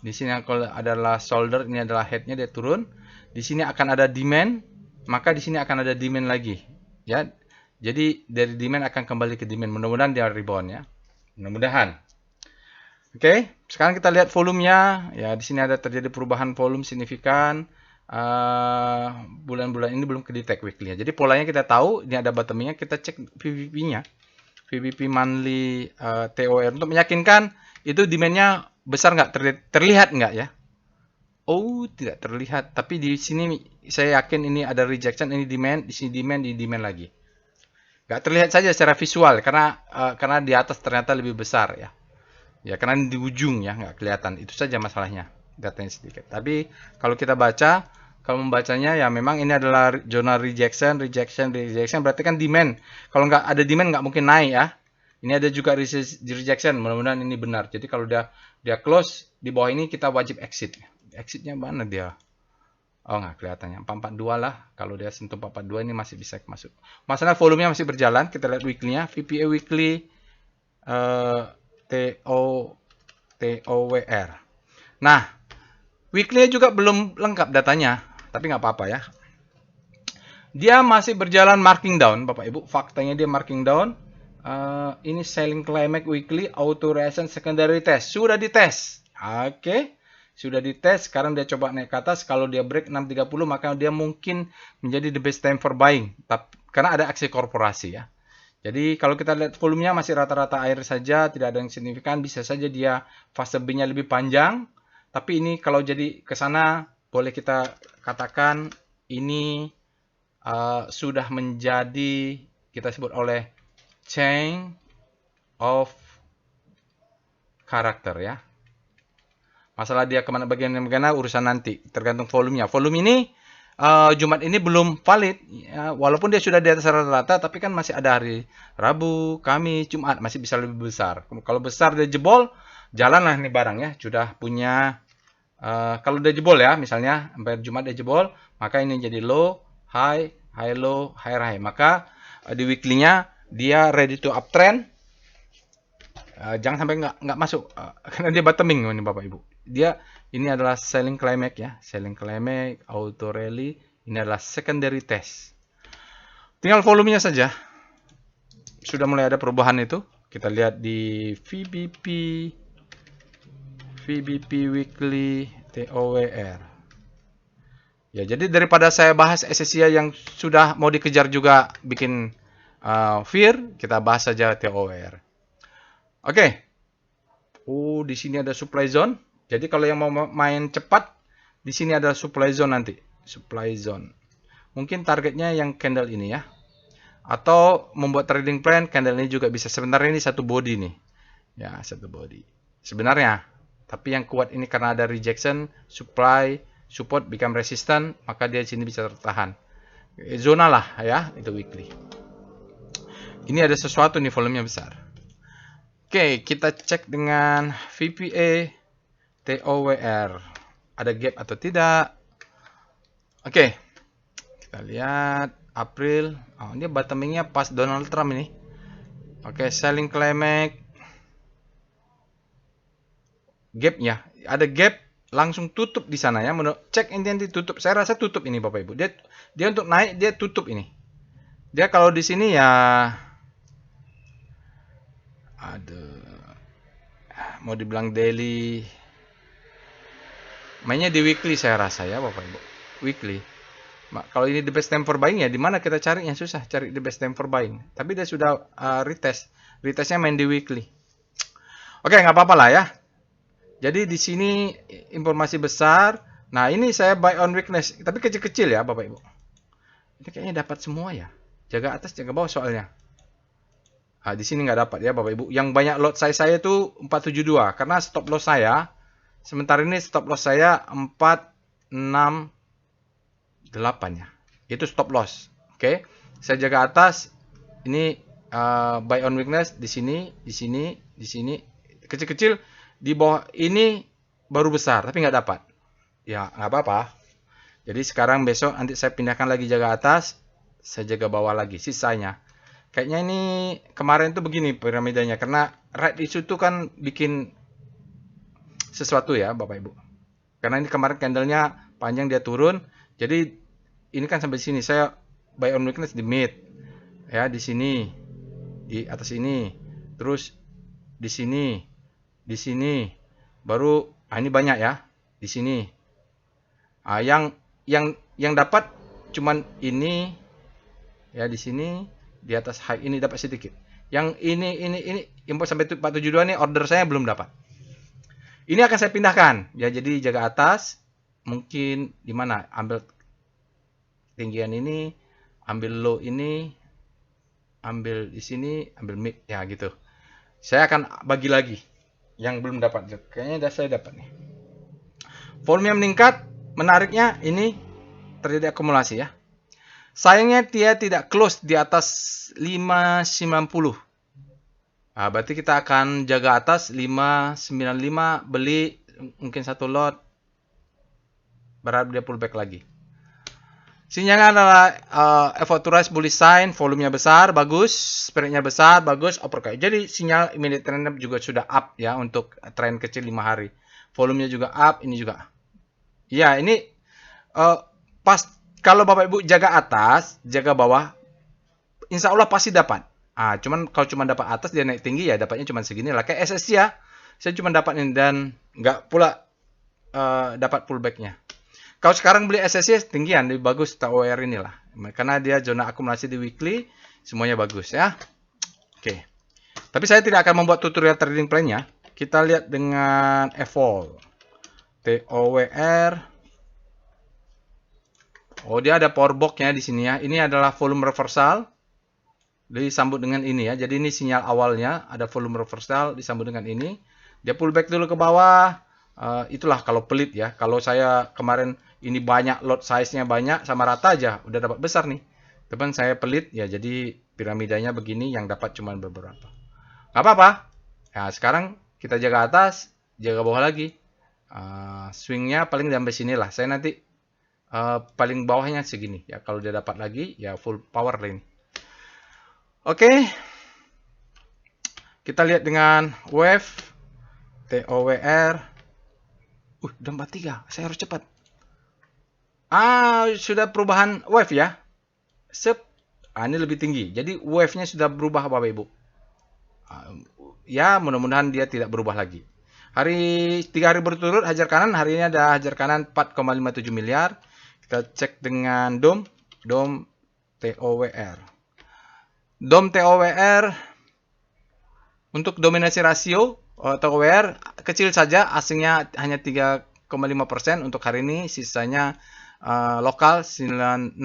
Di sini adalah shoulder, ini adalah head-nya dia turun. Di sini akan ada demand, maka di sini akan ada demand lagi. Ya. Jadi dari demand akan kembali ke demand. Mudah-mudahan dia rebound ya. Mudah-mudahan. Oke, sekarang kita lihat volumenya. Ya, di sini ada terjadi perubahan volume signifikan. Bulan-bulan ini belum ke-detect weekly ya. Jadi polanya kita tahu, ini ada bottomnya, kita cek VVP-nya. VVP monthly TOR untuk meyakinkan itu demand-nya besar nggak, terlihat nggak ya? Oh, tidak terlihat. Tapi di sini saya yakin ini ada rejection, ini demand, di sini demand lagi. Nggak terlihat saja secara visual karena di atas ternyata lebih besar ya. Ya karena di ujung ya nggak kelihatan. Itu saja masalahnya, datanya sedikit. Tapi kalau kita baca, kalau membacanya ya memang ini adalah zona rejection berarti kan demand. Kalau nggak ada demand nggak mungkin naik ya. Ini ada juga rejection, mudah-mudahan ini benar. Jadi kalau dia close di bawah ini kita wajib exit. Exitnya mana dia? Oh nggak kelihatannya. 442 lah. Kalau dia sentuh 442 ini masih bisa masuk. Masalah volumenya masih berjalan. Kita lihat weekly-nya. VPA weekly TOWR. Nah, weekly juga belum lengkap datanya, tapi nggak apa-apa ya. Dia masih berjalan marking down, Bapak Ibu. Faktanya dia marking down. Ini selling climax weekly auto reaction secondary test. Sudah dites. Oke. Sudah dites. Sekarang dia coba naik ke atas. Kalau dia break 630 maka dia mungkin menjadi the best time for buying. Karena ada aksi korporasi ya. Jadi kalau kita lihat volumenya masih rata-rata air saja, tidak ada yang signifikan. Bisa saja dia fase B-nya lebih panjang. Tapi ini kalau jadi ke sana, boleh kita katakan ini sudah menjadi, kita sebut oleh change of character ya. Masalah dia kemana bagian urusan nanti, tergantung volumenya. Volume ini Jumat ini belum valid, ya, walaupun dia sudah di atas rata-rata, tapi kan masih ada hari Rabu, Kamis, Jumat, masih bisa lebih besar. Kalau besar dia jebol, jalanlah nih barang ya, sudah punya. Kalau dia jebol ya, misalnya sampai Jumat dia jebol, maka ini jadi low, high, high low, high high. Maka di weekly-nya dia ready to uptrend. Jangan sampai nggak masuk, karena dia bottoming ini Bapak Ibu. Dia ini adalah selling climax ya, selling climax, auto rally. Ini adalah secondary test. Tinggal volumenya saja. Sudah mulai ada perubahan itu. Kita lihat di VBP weekly TOWR. Ya, jadi daripada saya bahas SSIA yang sudah mau dikejar juga bikin fear, kita bahas saja TOWR. Oke. Di sini ada supply zone. Jadi kalau yang mau main cepat, di sini ada supply zone nanti. Supply zone. Mungkin targetnya yang candle ini ya. Atau membuat trading plan, candle ini juga bisa. Sebenarnya ini satu body nih. Ya, satu body. Sebenarnya. Tapi yang kuat ini karena ada rejection, supply, support, become resistant, maka dia di sini bisa tertahan. Zona lah ya, itu weekly. Ini ada sesuatu nih, volumenya besar. Oke, kita cek dengan VPA TOWR. Ada gap atau tidak? Oke, kita lihat April. Ini bottomingnya pas Donald Trump ini. Oke, selling climax. Gapnya, ada gap langsung tutup di sana ya. Cek intensity tutup. Saya rasa tutup ini Bapak Ibu. Dia untuk naik dia tutup ini. Dia kalau di sini ya, mau dibilang daily, mainnya di weekly saya rasa ya Bapak Ibu. Weekly. Kalau ini the best time for buying ya, di mana kita cari yang susah cari the best time for buying. Tapi dia sudah retest. Retestnya main di weekly. Oke, nggak apa-apa lah ya. Jadi di sini informasi besar. Nah, ini saya buy on weakness, tapi kecil-kecil ya, Bapak Ibu. Ini kayaknya dapat semua ya. Jaga atas, jaga bawah soalnya. Nah, di sini nggak dapat ya, Bapak Ibu. Yang banyak lot size saya itu 472 karena stop loss saya sementara ini stop loss saya 468 ya. Itu stop loss. Oke. Saya jaga atas. Ini buy on weakness di sini, di sini, di sini. Kecil-kecil di bawah ini baru besar tapi nggak dapat. Ya, nggak apa-apa. Jadi sekarang besok nanti saya pindahkan lagi jaga atas, saya jaga bawah lagi sisanya. Kayaknya ini kemarin tuh begini piramidanya karena right issue tuh kan bikin sesuatu ya Bapak Ibu. Karena ini kemarin candlenya panjang dia turun, jadi ini kan sampai sini saya buy on weakness di mid. Ya, di sini, di atas ini, terus di sini, baru ini banyak ya, di sini. Yang dapat cuman ini ya di sini di atas high ini dapat sedikit. Yang ini import sampai 472 nih order saya belum dapat. Ini akan saya pindahkan ya, jadi jaga atas mungkin di mana ambil tinggian ini, ambil low ini, ambil di sini, ambil mid ya gitu. Saya akan bagi lagi yang belum dapat. Kayaknya udah saya dapat nih. Volume meningkat, menariknya ini terjadi akumulasi ya. Sayangnya dia tidak close di atas 590. Nah, berarti kita akan jaga atas 595, beli mungkin satu lot, berharap dia pullback lagi. Sinyalnya adalah effort to rise bullish sign, volumenya besar, bagus, spreadnya besar, bagus, uppercut. Jadi sinyal immediate trend juga sudah up ya untuk tren kecil 5 hari. Volumenya juga up, ini juga. Ya, ini pas kalau Bapak Ibu jaga atas, jaga bawah, insya Allah pasti dapat. Cuman kalau cuma dapat atas dia naik tinggi ya dapatnya cuma segini lah. Kayak SSC ya, saya cuma dapat ini dan nggak pula dapat pullbacknya. Kalau sekarang beli SSC tinggian, lebih bagus TOR inilah. Karena dia zona akumulasi di weekly, semuanya bagus ya. Oke. Tapi saya tidak akan membuat tutorial trading plan-nya. Kita lihat dengan Evol. TOWR. Oh, dia ada power box-nya di sini ya. Ini adalah volume reversal. Disambut dengan ini ya. Jadi ini sinyal awalnya. Ada volume reversal disambut dengan ini. Dia pullback dulu ke bawah. Itulah kalau pelit ya. Kalau saya kemarin ini banyak lot size-nya banyak sama rata aja. Udah dapat besar nih. Teman saya pelit ya. Jadi piramidanya begini yang dapat cuma beberapa. Gak apa-apa. Nah, sekarang kita jaga atas. Jaga bawah lagi. Swingnya paling sampai sini lah. Saya nanti paling bawahnya segini ya, kalau dia dapat lagi ya full power lane. Oke. Kita lihat dengan wave TOWR. Udah 43, saya harus cepat. Sudah perubahan wave ya. Ini lebih tinggi. Jadi wave-nya sudah berubah Bapak Ibu. Ya, mudah-mudahan dia tidak berubah lagi. 3 hari berturut hajar kanan, hari ini ada hajar kanan 4,57 miliar. Kita cek dengan DOM TOWR. DOM TOWR untuk dominasi rasio TOWR kecil saja, asingnya hanya 3,5% untuk hari ini, sisanya lokal 96,5%.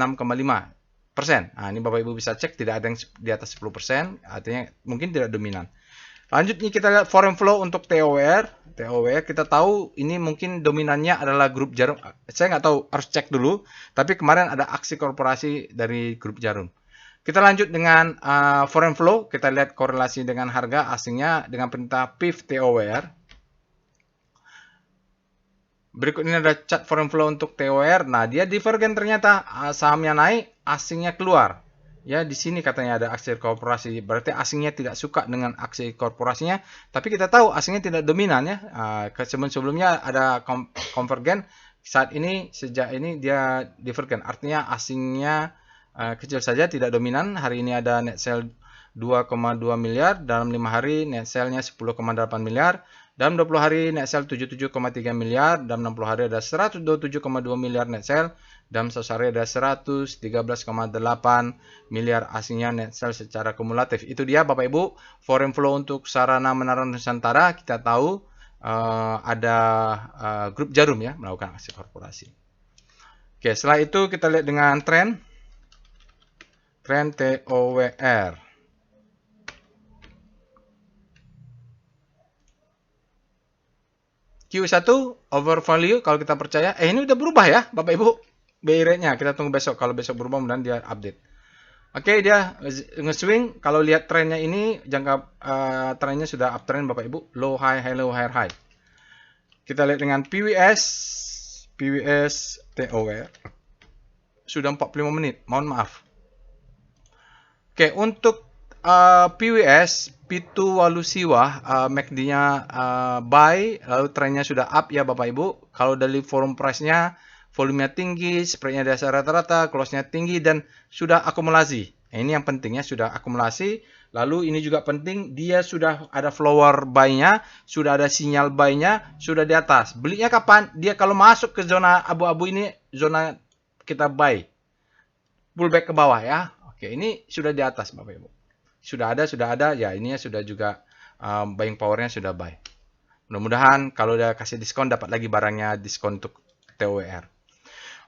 Ini Bapak Ibu bisa cek, tidak ada yang di atas 10%, artinya mungkin tidak dominan. Lanjutnya kita lihat foreign flow untuk TOWR. Kita tahu ini mungkin dominannya adalah grup Jarum. Saya nggak tahu, harus cek dulu. Tapi kemarin ada aksi korporasi dari grup Jarum. Kita lanjut dengan foreign flow. Kita lihat korelasi dengan harga asingnya dengan perintah PIF TOWR. Berikut ini ada chart foreign flow untuk TOWR. Nah, dia divergen ternyata. Sahamnya naik, asingnya keluar. Ya, di sini katanya ada aksi korporasi. Berarti asingnya tidak suka dengan aksi korporasinya. Tapi kita tahu asingnya tidak dominan ya. Sebelumnya ada konvergen. Saat ini, sejak ini dia divergen. Artinya asingnya kecil saja, tidak dominan. Hari ini ada net sell 2,2 miliar. Dalam 5 hari net sell-nya 10,8 miliar. Dalam 20 hari net sell 77,3 miliar. Dalam 60 hari ada 127,2 miliar net sell. Dalam 100 hari ada 113,8 miliar asingnya net sell secara kumulatif. Itu dia Bapak Ibu, foreign flow untuk sarana menara Nusantara. Kita tahu ada grup Jarum ya melakukan aksi korporasi. Oke, setelah itu kita lihat dengan tren TOWR. Q1 overvalue kalau kita percaya, ini udah berubah ya Bapak Ibu. BI rate-nya kita tunggu besok, kalau besok berubah mudah-mudahan dia update. Oke, dia nge-swing. Kalau lihat trennya ini, jangka trennya sudah uptrend Bapak Ibu, low high high low high high. Kita lihat dengan PWS TOWR sudah 45 menit. Mohon maaf. Oke, untuk PWS Pitu Walusiwa MACD-nya buy, lalu trennya sudah up ya Bapak Ibu. Kalau dari forum price-nya volumenya tinggi, spread-nya dasar rata-rata, close-nya tinggi dan sudah akumulasi. Nah, ini yang pentingnya sudah akumulasi. Lalu ini juga penting, dia sudah ada floor buy-nya, sudah ada sinyal buy-nya, sudah di atas. Belinya kapan? Dia kalau masuk ke zona abu-abu ini, zona kita buy. Pullback ke bawah ya. Oke, ini sudah di atas Bapak Ibu. Sudah ada, ya ininya sudah juga buying powernya sudah buy. Mudah-mudahan kalau udah kasih diskon dapat lagi barangnya diskon untuk TOWR.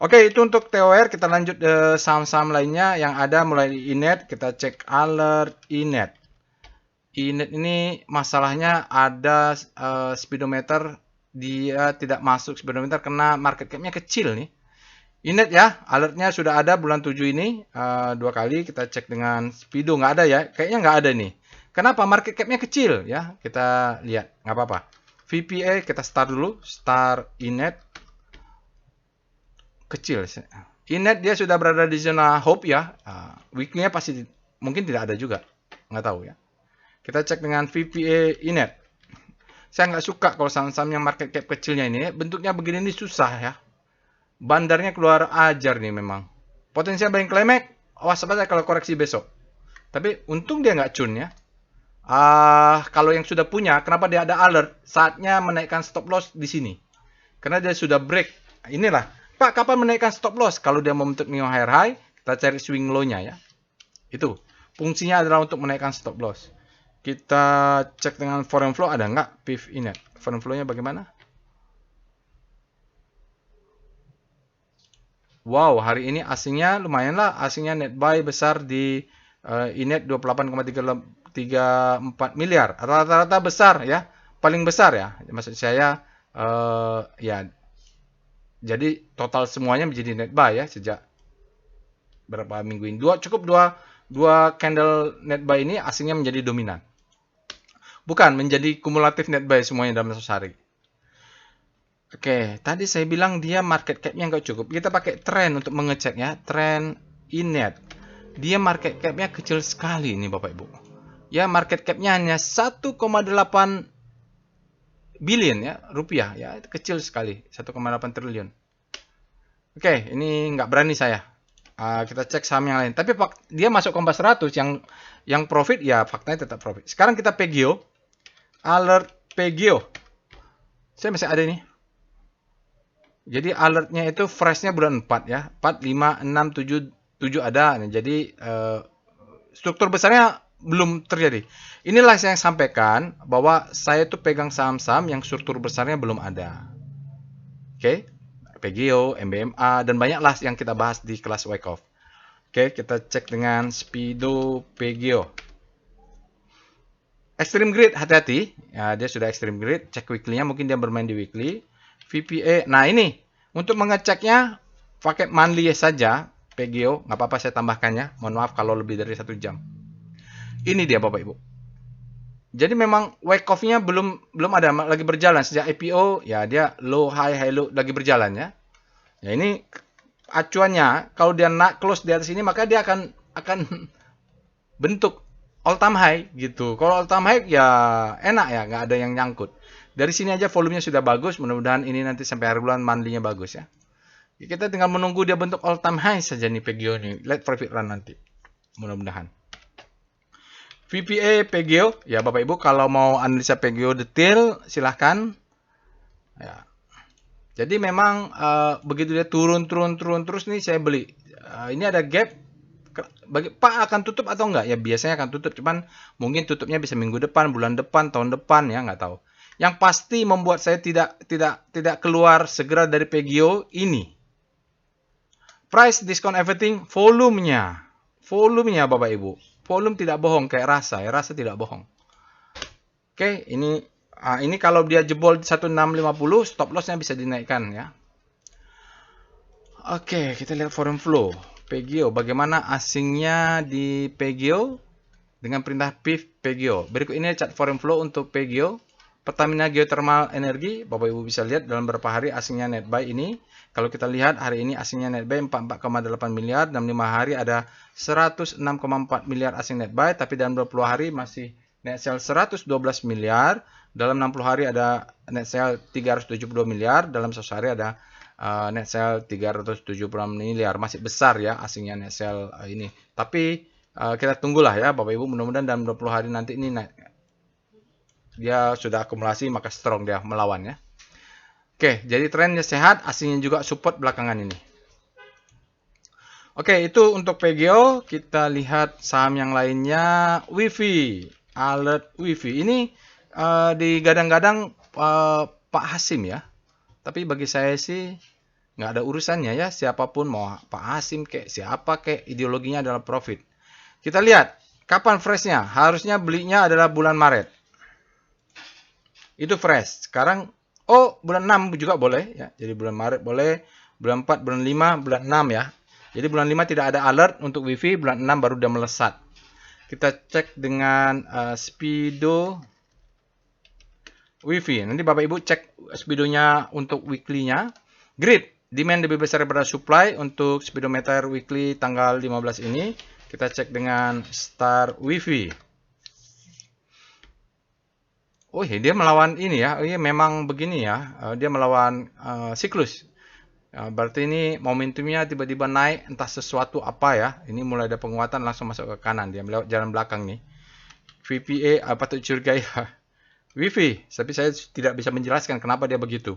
Oke, itu untuk TOWR. Kita lanjut saham-saham lainnya yang ada mulai di Inet. Kita cek alert Inet. Inet ini masalahnya ada speedometer, dia tidak masuk speedometer karena market cap-nya kecil nih. Inet ya, alertnya sudah ada bulan 7 ini, 2 kali kita cek dengan Speedo, nggak ada ya, kayaknya nggak ada nih. Kenapa? Market cap-nya kecil ya, kita lihat, nggak apa-apa. VPA kita start dulu, start Inet, kecil. Inet dia sudah berada di zona hope ya, weekly-nya pasti mungkin tidak ada juga, nggak tahu ya. Kita cek dengan VPA Inet. Saya nggak suka kalau saham-saham yang market cap kecilnya ini, bentuknya begini ini susah ya. Bandarnya keluar ajar nih memang. Potensial buying climax, waspada kalau koreksi besok. Tapi untung dia nggak cun ya. Kalau yang sudah punya, kenapa dia ada alert? Saatnya menaikkan stop loss di sini. Karena dia sudah break. Inilah. Pak, kapan menaikkan stop loss? Kalau dia membentuk new higher high, kita cari swing low-nya ya. Itu. Fungsinya adalah untuk menaikkan stop loss. Kita cek dengan foreign flow, ada nggak? PIF Inet. Foreign flow-nya bagaimana? Wow, hari ini asingnya lumayan lah. Asingnya net buy besar di Inet 28,34 miliar. Rata-rata besar ya. Paling besar ya. Maksud saya ya. Jadi total semuanya menjadi net buy ya sejak berapa minggu ini. Dua candle net buy ini asingnya menjadi dominan. Bukan menjadi kumulatif net buy semuanya dalam satu hari. Oke, tadi saya bilang dia market cap-nya nggak cukup. Kita pakai tren untuk mengecek ya. Tren Inet. Dia market cap-nya kecil sekali ini Bapak Ibu. Ya, market cap-nya hanya 1,8 billion ya, rupiah ya. Itu kecil sekali. 1,8 triliun. Oke, ini nggak berani saya. Kita cek saham yang lain. Tapi dia masuk Kompas 100 yang profit ya faktanya tetap profit. Sekarang kita Pegio. Alert Pegio. Saya masih ada nih. Jadi alertnya itu freshnya bulan 4 ya. 4, 5, 6, 7, 7 ada. Jadi struktur besarnya belum terjadi. Inilah yang saya sampaikan bahwa saya tuh pegang saham-saham yang struktur besarnya belum ada. Oke. PGO, MBMA, dan banyaklah yang kita bahas di kelas Wake Off. Oke, kita cek dengan Speedo PGO. Extreme Grid, hati-hati. Ya, dia sudah Extreme Grid. Cek weekly-nya, mungkin dia bermain di weekly. VPA. Nah ini untuk mengeceknya pakai monthly saja PGO, nggak apa-apa saya tambahkannya. Mohon maaf kalau lebih dari 1 jam. Ini dia Bapak Ibu. Jadi memang wake off-nya belum ada lagi berjalan sejak IPO ya dia low high high low lagi berjalan ya. Ya ini acuannya kalau dia close di atas ini maka dia akan bentuk all time high gitu. Kalau all time high ya enak ya, nggak ada yang nyangkut. Dari sini aja volumenya sudah bagus, mudah-mudahan ini nanti sampai akhir bulan monthly-nya bagus ya. Kita tinggal menunggu dia bentuk all time high saja nih PGO nih. Let profit run nanti. Mudah-mudahan. VPA PGO, ya Bapak Ibu kalau mau analisa PGO detail silahkan. Ya. Jadi memang begitu dia turun terus nih saya beli. Ini ada gap. Pak akan tutup atau enggak? Ya biasanya akan tutup, cuman mungkin tutupnya bisa minggu depan, bulan depan, tahun depan ya nggak tahu. Yang pasti membuat saya tidak keluar segera dari PGO ini. Price, discount, everything, volumenya. Volumenya Bapak Ibu. Volume tidak bohong kayak rasa, ya rasa tidak bohong. Oke, ini kalau dia jebol 1650, stop lossnya bisa dinaikkan ya. Oke, kita lihat foreign flow. PGO, bagaimana asingnya di PGO dengan perintah PIF PGO. Berikut ini chart foreign flow untuk PGO. Pertamina Geothermal Energi, Bapak Ibu bisa lihat dalam beberapa hari asingnya net buy ini. Kalau kita lihat hari ini asingnya net buy 44,8 miliar, dalam 5 hari ada 106,4 miliar asing net buy, tapi dalam 20 hari masih net sell 112 miliar, dalam 60 hari ada net sell 372 miliar, dalam 100 hari ada net sell 376 miliar. Masih besar ya asingnya net sell ini. Tapi kita tunggulah ya Bapak Ibu, mudah-mudahan dalam 20 hari nanti ini dia sudah akumulasi, maka strong dia melawan ya. Oke, jadi trennya sehat, asingnya juga support belakangan ini. Oke, itu untuk PGO. Kita lihat saham yang lainnya, WIFI, Alert WIFI. Ini digadang-gadang Pak Hasim ya. Tapi bagi saya sih nggak ada urusannya ya, siapapun mau Pak Hasim kayak siapa kayak, ideologinya adalah profit. Kita lihat kapan freshnya. Harusnya belinya adalah bulan Maret. Itu fresh. Sekarang bulan 6 juga boleh ya. Jadi bulan Maret boleh, bulan 4, bulan 5, bulan 6 ya. Jadi bulan 5 tidak ada alert untuk WIFI, bulan 6 baru dia melesat. Kita cek dengan Speedo WIFI. Nanti Bapak Ibu cek Speedonya untuk weekly-nya. Grid, demand lebih besar daripada supply untuk speedometer weekly tanggal 15 ini. Kita cek dengan Star WIFI. Oh, dia melawan ini ya. Iya, memang begini ya. Dia melawan siklus. Berarti ini momentumnya tiba-tiba naik, entah sesuatu apa ya. Ini mulai ada penguatan, langsung masuk ke kanan. Dia melewat jalan belakang nih. VPA patut curigai ya. WIFI, tapi saya tidak bisa menjelaskan kenapa dia begitu.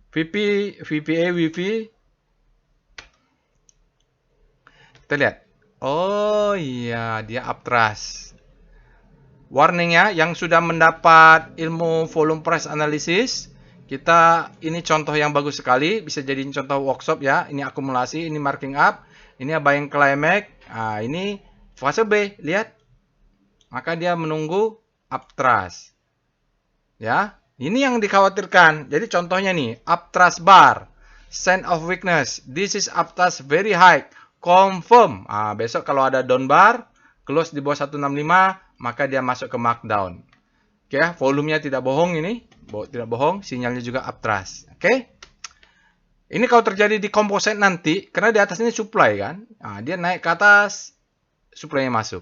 VPA WIFI. Kita lihat. Oh iya, dia uptrust. Warningnya yang sudah mendapat ilmu volume price analysis, ini contoh yang bagus sekali, bisa jadi contoh workshop ya. Ini akumulasi, ini marking up, ini buying climax. Nah, ini fase B, lihat. Maka dia menunggu uptrust. Ya, ini yang dikhawatirkan. Jadi contohnya nih, uptrust bar, sign of weakness. This is uptrust very high, confirm. Besok kalau ada down bar, close di bawah 165, maka dia masuk ke markdown. Oke, volumenya tidak bohong ini. Tidak bohong, sinyalnya juga uptrust. Oke. Ini kalau terjadi di composite nanti, karena di atas ini supply kan. Dia naik ke atas, supply-nya masuk.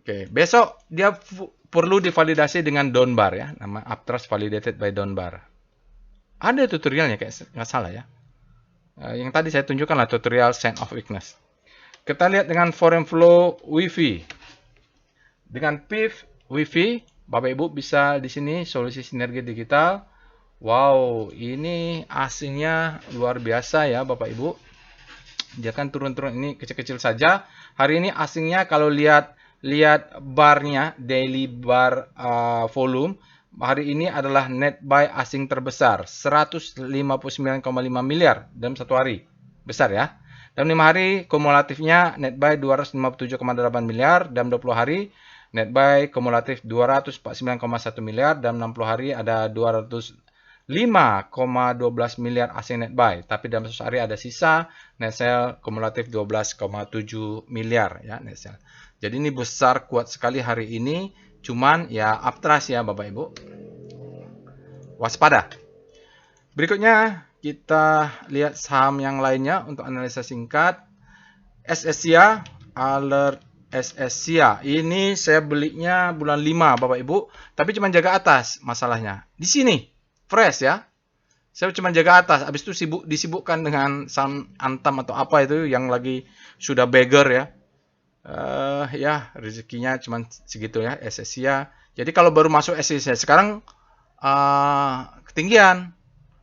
Oke, besok dia perlu divalidasi dengan down bar ya. Nama uptrust validated by down bar. Ada tutorialnya kayak nggak salah ya. Yang tadi saya tunjukkan lah tutorial sign of weakness. Kita lihat dengan foreign flow WIFI. Dengan PIF WIFI, Bapak Ibu bisa di sini solusi sinergi digital. Wow, ini asingnya luar biasa ya Bapak Ibu. Dia kan turun-turun ini kecil-kecil saja. Hari ini asingnya kalau lihat barnya, daily bar volume, hari ini adalah net buy asing terbesar, 159,5 miliar dalam satu hari. Besar ya. Dalam 5 hari kumulatifnya net buy 257,8 miliar, dalam 20 hari net buy kumulatif 249,1 miliar, dalam 60 hari ada 205,12 miliar asing net buy. Tapi dalam 100 hari ada sisa net sell kumulatif 12,7 miliar ya net sell. Jadi ini besar, kuat sekali hari ini. Cuman ya uptrust ya Bapak Ibu. Waspada. Berikutnya kita lihat saham yang lainnya untuk analisa singkat. SSIA, Alert SSIA. Ini saya belinya bulan 5 Bapak Ibu, tapi cuma jaga atas masalahnya. Di sini fresh ya. Saya cuma jaga atas, habis itu disibukkan dengan saham Antam atau apa itu yang lagi sudah beggar ya. Ya rezekinya cuma segitu ya SSIA. Jadi kalau baru masuk SSIA sekarang ketinggian.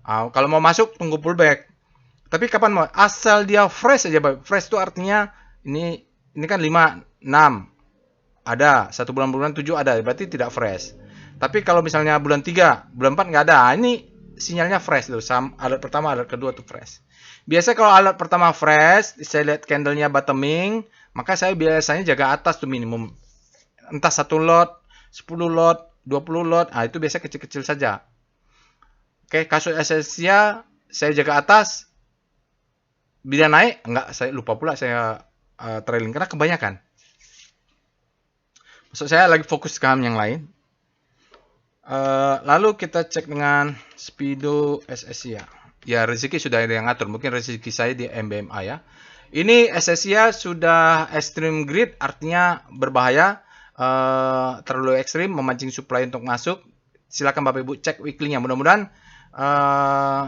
Kalau mau masuk tunggu pullback. Tapi kapan mau? Asal dia fresh aja, Bapak. Fresh itu artinya ini kan 5, 6 ada, 1 bulan 7 ada, berarti tidak fresh. Tapi kalau misalnya bulan 3, bulan 4 nggak ada. Ini sinyalnya fresh tuh. Alert pertama, alert kedua tuh fresh. Biasa kalau alert pertama fresh, saya lihat candlenya bottoming, maka saya biasanya jaga atas tuh minimum. Entah 1 lot, 10 lot, 20 lot, itu biasa kecil-kecil saja. Oke, kasus Asia saya jaga atas. Bila naik, enggak, saya lupa pula saya trailing karena kebanyakan. Maksud saya lagi fokus ke saham yang lain. Lalu kita cek dengan Speedo SSI ya. Ya, rezeki sudah ada yang ngatur. Mungkin rezeki saya di MBMA ya. Ini SSI sudah extreme greed, artinya berbahaya, terlalu ekstrim, memancing supply untuk masuk. Silakan Bapak Ibu cek weekly-nya. Mudah-mudahan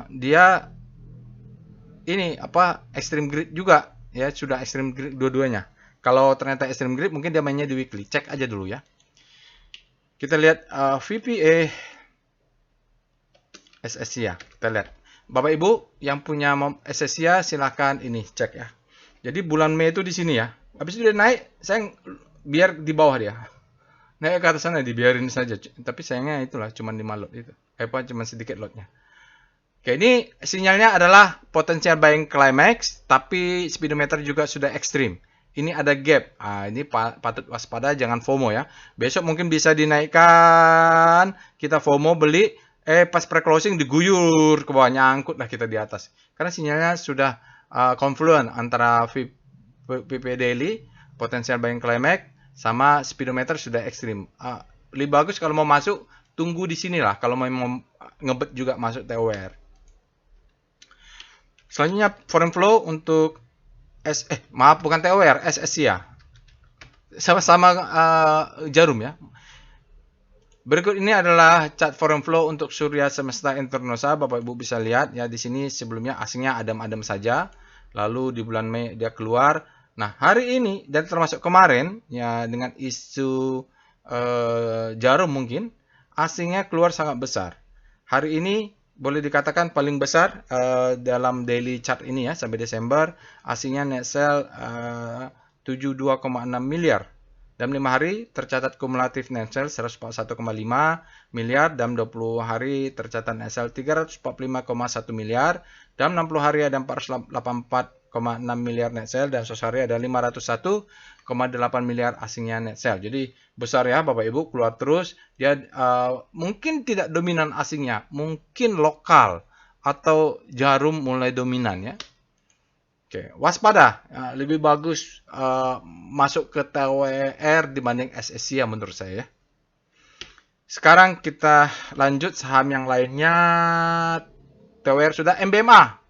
dia ini extreme greed juga ya, sudah extreme greed dua-duanya. Kalau ternyata extreme greed, mungkin dia mainnya di weekly. Cek aja dulu ya. Kita lihat VPA SSI ya. Kita lihat. Bapak Ibu yang punya SSI silahkan ini cek ya. Jadi bulan Mei itu di sini ya. Habis itu dia naik, saya biar di bawah dia. Naik ke atas sana dibiarin saja. Tapi sayangnya itulah cuma 5 lot itu. Cuma sedikit lotnya. Oke, ini sinyalnya adalah potensial buying climax, tapi speedometer juga sudah ekstrim. Ini ada gap. Ini patut waspada, jangan FOMO ya. Besok mungkin bisa dinaikkan, kita FOMO beli, pas pre-closing diguyur ke bawah, nyangkut lah kita di atas. Karena sinyalnya sudah confluent antara VP daily, potensial buying climax, sama speedometer sudah ekstrim. Lebih bagus kalau mau masuk, tunggu di sini lah. Kalau mau ngebet juga masuk TOR. Selanjutnya foreign flow untuk bukan TOR, SSI ya. Sama-sama jarum ya. Berikut ini adalah chart foreign flow untuk Surya Semesta Internosa. Bapak Ibu bisa lihat ya, di sini sebelumnya asingnya adem-adem saja. Lalu di bulan Mei dia keluar. Nah, hari ini dan termasuk kemarin ya, dengan isu jarum mungkin asingnya keluar sangat besar. Hari ini boleh dikatakan paling besar dalam daily chart ini ya, sampai Desember asingnya net sell 72,6 miliar. Dalam 5 hari tercatat kumulatif net sell 141,5 miliar, dalam 20 hari tercatat net sell 345,1 miliar, dalam 60 hari ada 484,6 miliar net sell, dan 100 hari ada 501,8 miliar asingnya net sell. Jadi besar ya Bapak Ibu, keluar terus. Dia mungkin tidak dominan asingnya, mungkin lokal atau jarum mulai dominan ya. Oke, waspada. Lebih bagus masuk ke TOR dibanding SSI ya menurut saya. Sekarang kita lanjut saham yang lainnya. TOR sudah, MBMA.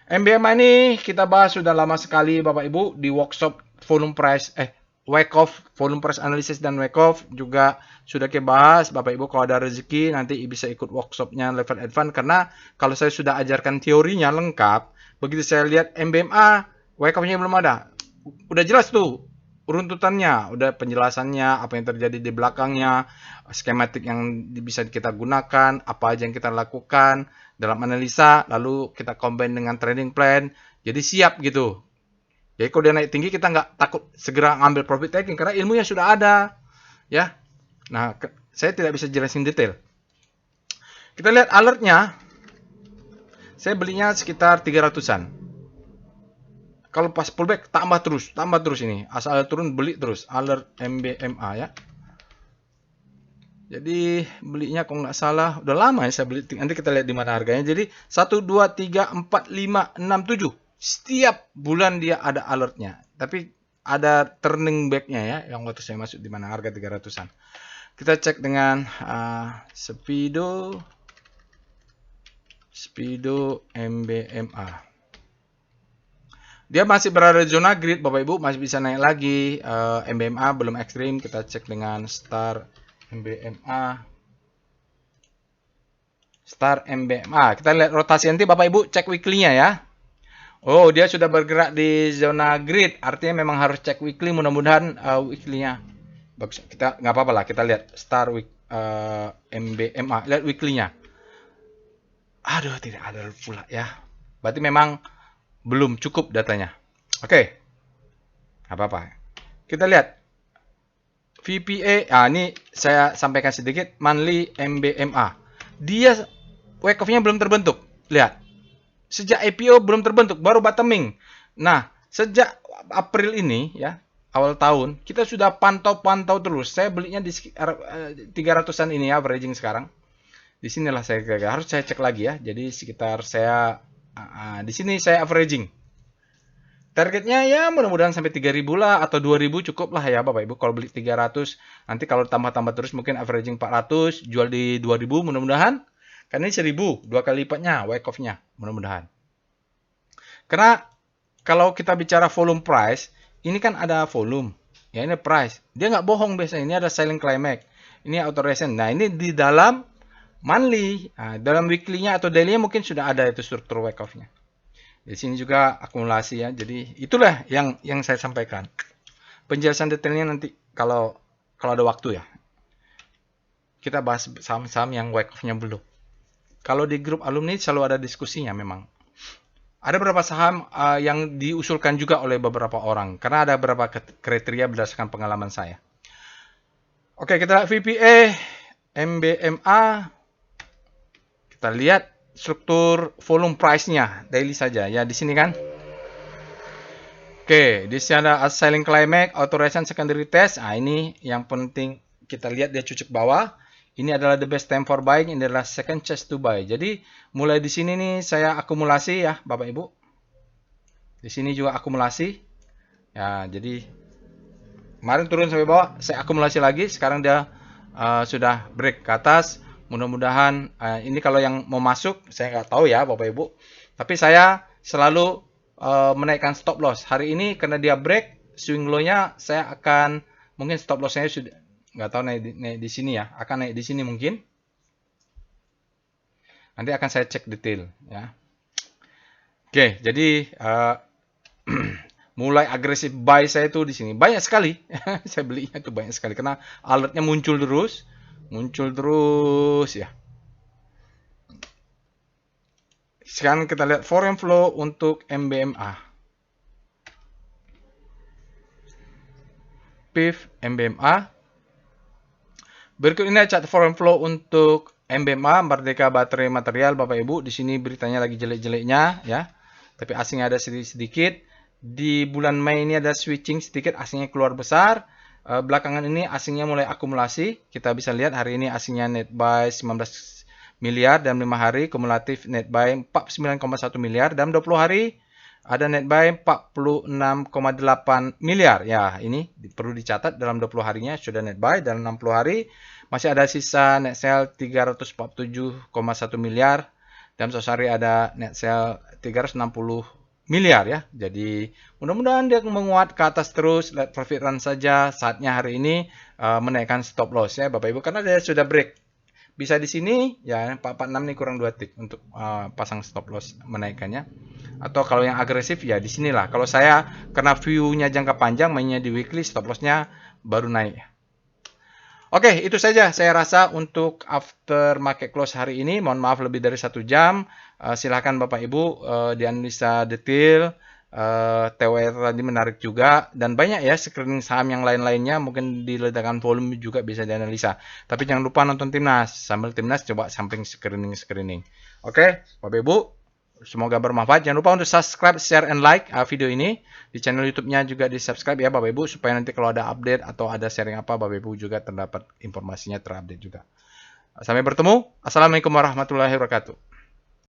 MBMA ini kita bahas sudah lama sekali Bapak Ibu di workshop volume price wake off, volume price analysis dan wake off juga sudah kita bahas. Bapak Ibu kalau ada rezeki nanti bisa ikut workshopnya level advance, karena kalau saya sudah ajarkan teorinya lengkap, begitu saya lihat MBMA wake off-nya belum ada, udah jelas tuh runtutannya, udah penjelasannya, apa yang terjadi di belakangnya, skematik yang bisa kita gunakan, apa aja yang kita lakukan dalam analisa, lalu kita combine dengan trading plan, jadi siap gitu. Jadi kalau dia naik tinggi, kita nggak takut segera ngambil profit taking karena ilmunya sudah ada, ya. Nah, saya tidak bisa jelasin detail. Kita lihat alertnya, saya belinya sekitar 300-an. Kalau pas pullback tambah terus ini. Asal turun beli terus. Alert MBMA ya. Jadi belinya kalau nggak salah udah lama ya saya beli. Nanti kita lihat di mana harganya. Jadi 1, 2, 3, 4, 5, 6, 7. Setiap bulan dia ada alertnya. Tapi ada turning back-nya ya. Yang waktu saya masuk di mana harga 300-an. Kita cek dengan Speedo MBMA. Dia masih berada di zona grid, Bapak Ibu, masih bisa naik lagi. MBMA belum ekstrim, kita cek dengan Star MBMA. Star MBMA. Kita lihat rotasi nanti, Bapak Ibu, cek weekly-nya ya. Oh, dia sudah bergerak di zona grid, artinya memang harus cek weekly. Mudah-mudahan weekly-nya bagus. Kita nggak apa-apa lah, kita lihat Star MBMA, lihat weekly-nya. Aduh, tidak ada pula ya. Berarti memang belum cukup datanya. Oke. Apa-apa. Kita lihat VPA, ini saya sampaikan sedikit, monthly MBMA. Dia wake off-nya belum terbentuk. Lihat. Sejak IPO belum terbentuk, baru bottoming. Nah, sejak April ini ya, awal tahun, kita sudah pantau-pantau terus. Saya belinya di 300-an ini ya, averaging sekarang. Di sinilah saya harus saya cek lagi ya. Jadi sekitar saya di sini saya averaging. Targetnya ya mudah-mudahan sampai 3.000 lah atau 2.000 cukup lah ya Bapak Ibu. Kalau beli 300, nanti kalau tambah-tambah terus mungkin averaging 400, jual di 2.000 mudah-mudahan. Karena ini 1.000, 2 kali lipatnya wake off-nya mudah-mudahan. Karena kalau kita bicara volume price, ini kan ada volume. Ya ini price. Dia nggak bohong biasanya. Ini ada selling climax. Ini authorization. Nah ini di dalam monthly. Nah, dalam weekly-nya atau daily-nya mungkin sudah ada itu struktur wake off-nya. Di sini juga akumulasi ya. Jadi itulah yang saya sampaikan. Penjelasan detailnya nanti kalau ada waktu ya. Kita bahas saham-saham yang wake off-nya belum. Kalau di grup alumni selalu ada diskusinya memang. Ada beberapa saham yang diusulkan juga oleh beberapa orang. Karena ada beberapa kriteria berdasarkan pengalaman saya. Oke, kita lihat VPA, MBMA. Kita lihat struktur volume price-nya daily saja ya di sini kan. Oke, di sini ada selling climax, authorization secondary test. Nah, ini yang penting kita lihat dia cucuk bawah. Ini adalah the best time for buying, ini adalah second chance to buy. Jadi, mulai di sini nih saya akumulasi ya, Bapak Ibu. Di sini juga akumulasi. Ya, jadi kemarin turun sampai bawah, saya akumulasi lagi. Sekarang dia sudah break ke atas. Mudah-mudahan ini kalau yang mau masuk, saya nggak tahu ya Bapak Ibu. Tapi saya selalu menaikkan stop loss. Hari ini karena dia break, swing low-nya saya akan, mungkin stop loss-nya sudah, nggak tahu naik di sini ya. Akan naik di sini mungkin. Nanti akan saya cek detail ya. Oke, jadi mulai agresif buy saya itu di sini. Banyak sekali. Saya belinya itu banyak sekali. Karena alertnya muncul terus. Muncul terus ya. Sekarang kita lihat foreign flow untuk MBMA. PIF MBMA. Berikut ini chart foreign flow untuk MBMA, Merdeka Baterai Material, Bapak Ibu. Di sini beritanya lagi jelek-jeleknya ya. Tapi asingnya ada sedikit-sedikit. Di bulan Mei ini ada switching sedikit, asingnya keluar besar. Belakangan ini asingnya mulai akumulasi. Kita bisa lihat hari ini asingnya net buy 19 miliar dalam 5 hari. Kumulatif net buy 49,1 miliar. Dalam 20 hari ada net buy 46,8 miliar. Ya, ini perlu dicatat dalam 20 harinya sudah net buy. Dalam 60 hari masih ada sisa net sell 347,1 miliar. Dalam 100 hari ada net sell 360 miliar ya. Jadi mudah-mudahan dia menguat ke atas terus. Let profit run saja. Saatnya hari ini menaikkan stop loss ya Bapak Ibu. Karena dia sudah break. Bisa di sini ya 446 nih kurang 2 tick untuk pasang stop loss menaikkannya. Atau kalau yang agresif ya di sinilah. Kalau saya karena view-nya jangka panjang mainnya di weekly, stop loss-nya baru naik ya. Oke, itu saja saya rasa untuk after market close hari ini. Mohon maaf lebih dari 1 jam. Silakan Bapak Ibu dianalisa detail. TWR tadi menarik juga. Dan banyak ya screening saham yang lain-lainnya. Mungkin di ledakan volume juga bisa dianalisa. Tapi jangan lupa nonton Timnas. Sambil Timnas coba samping screening. Oke, Bapak Ibu. Semoga bermanfaat. Jangan lupa untuk subscribe, share, and like video ini. Di channel YouTube-nya juga di-subscribe ya Bapak Ibu. Supaya nanti kalau ada update atau ada sharing apa, Bapak Ibu juga terdapat informasinya terupdate juga. Sampai bertemu. Assalamualaikum warahmatullahi wabarakatuh.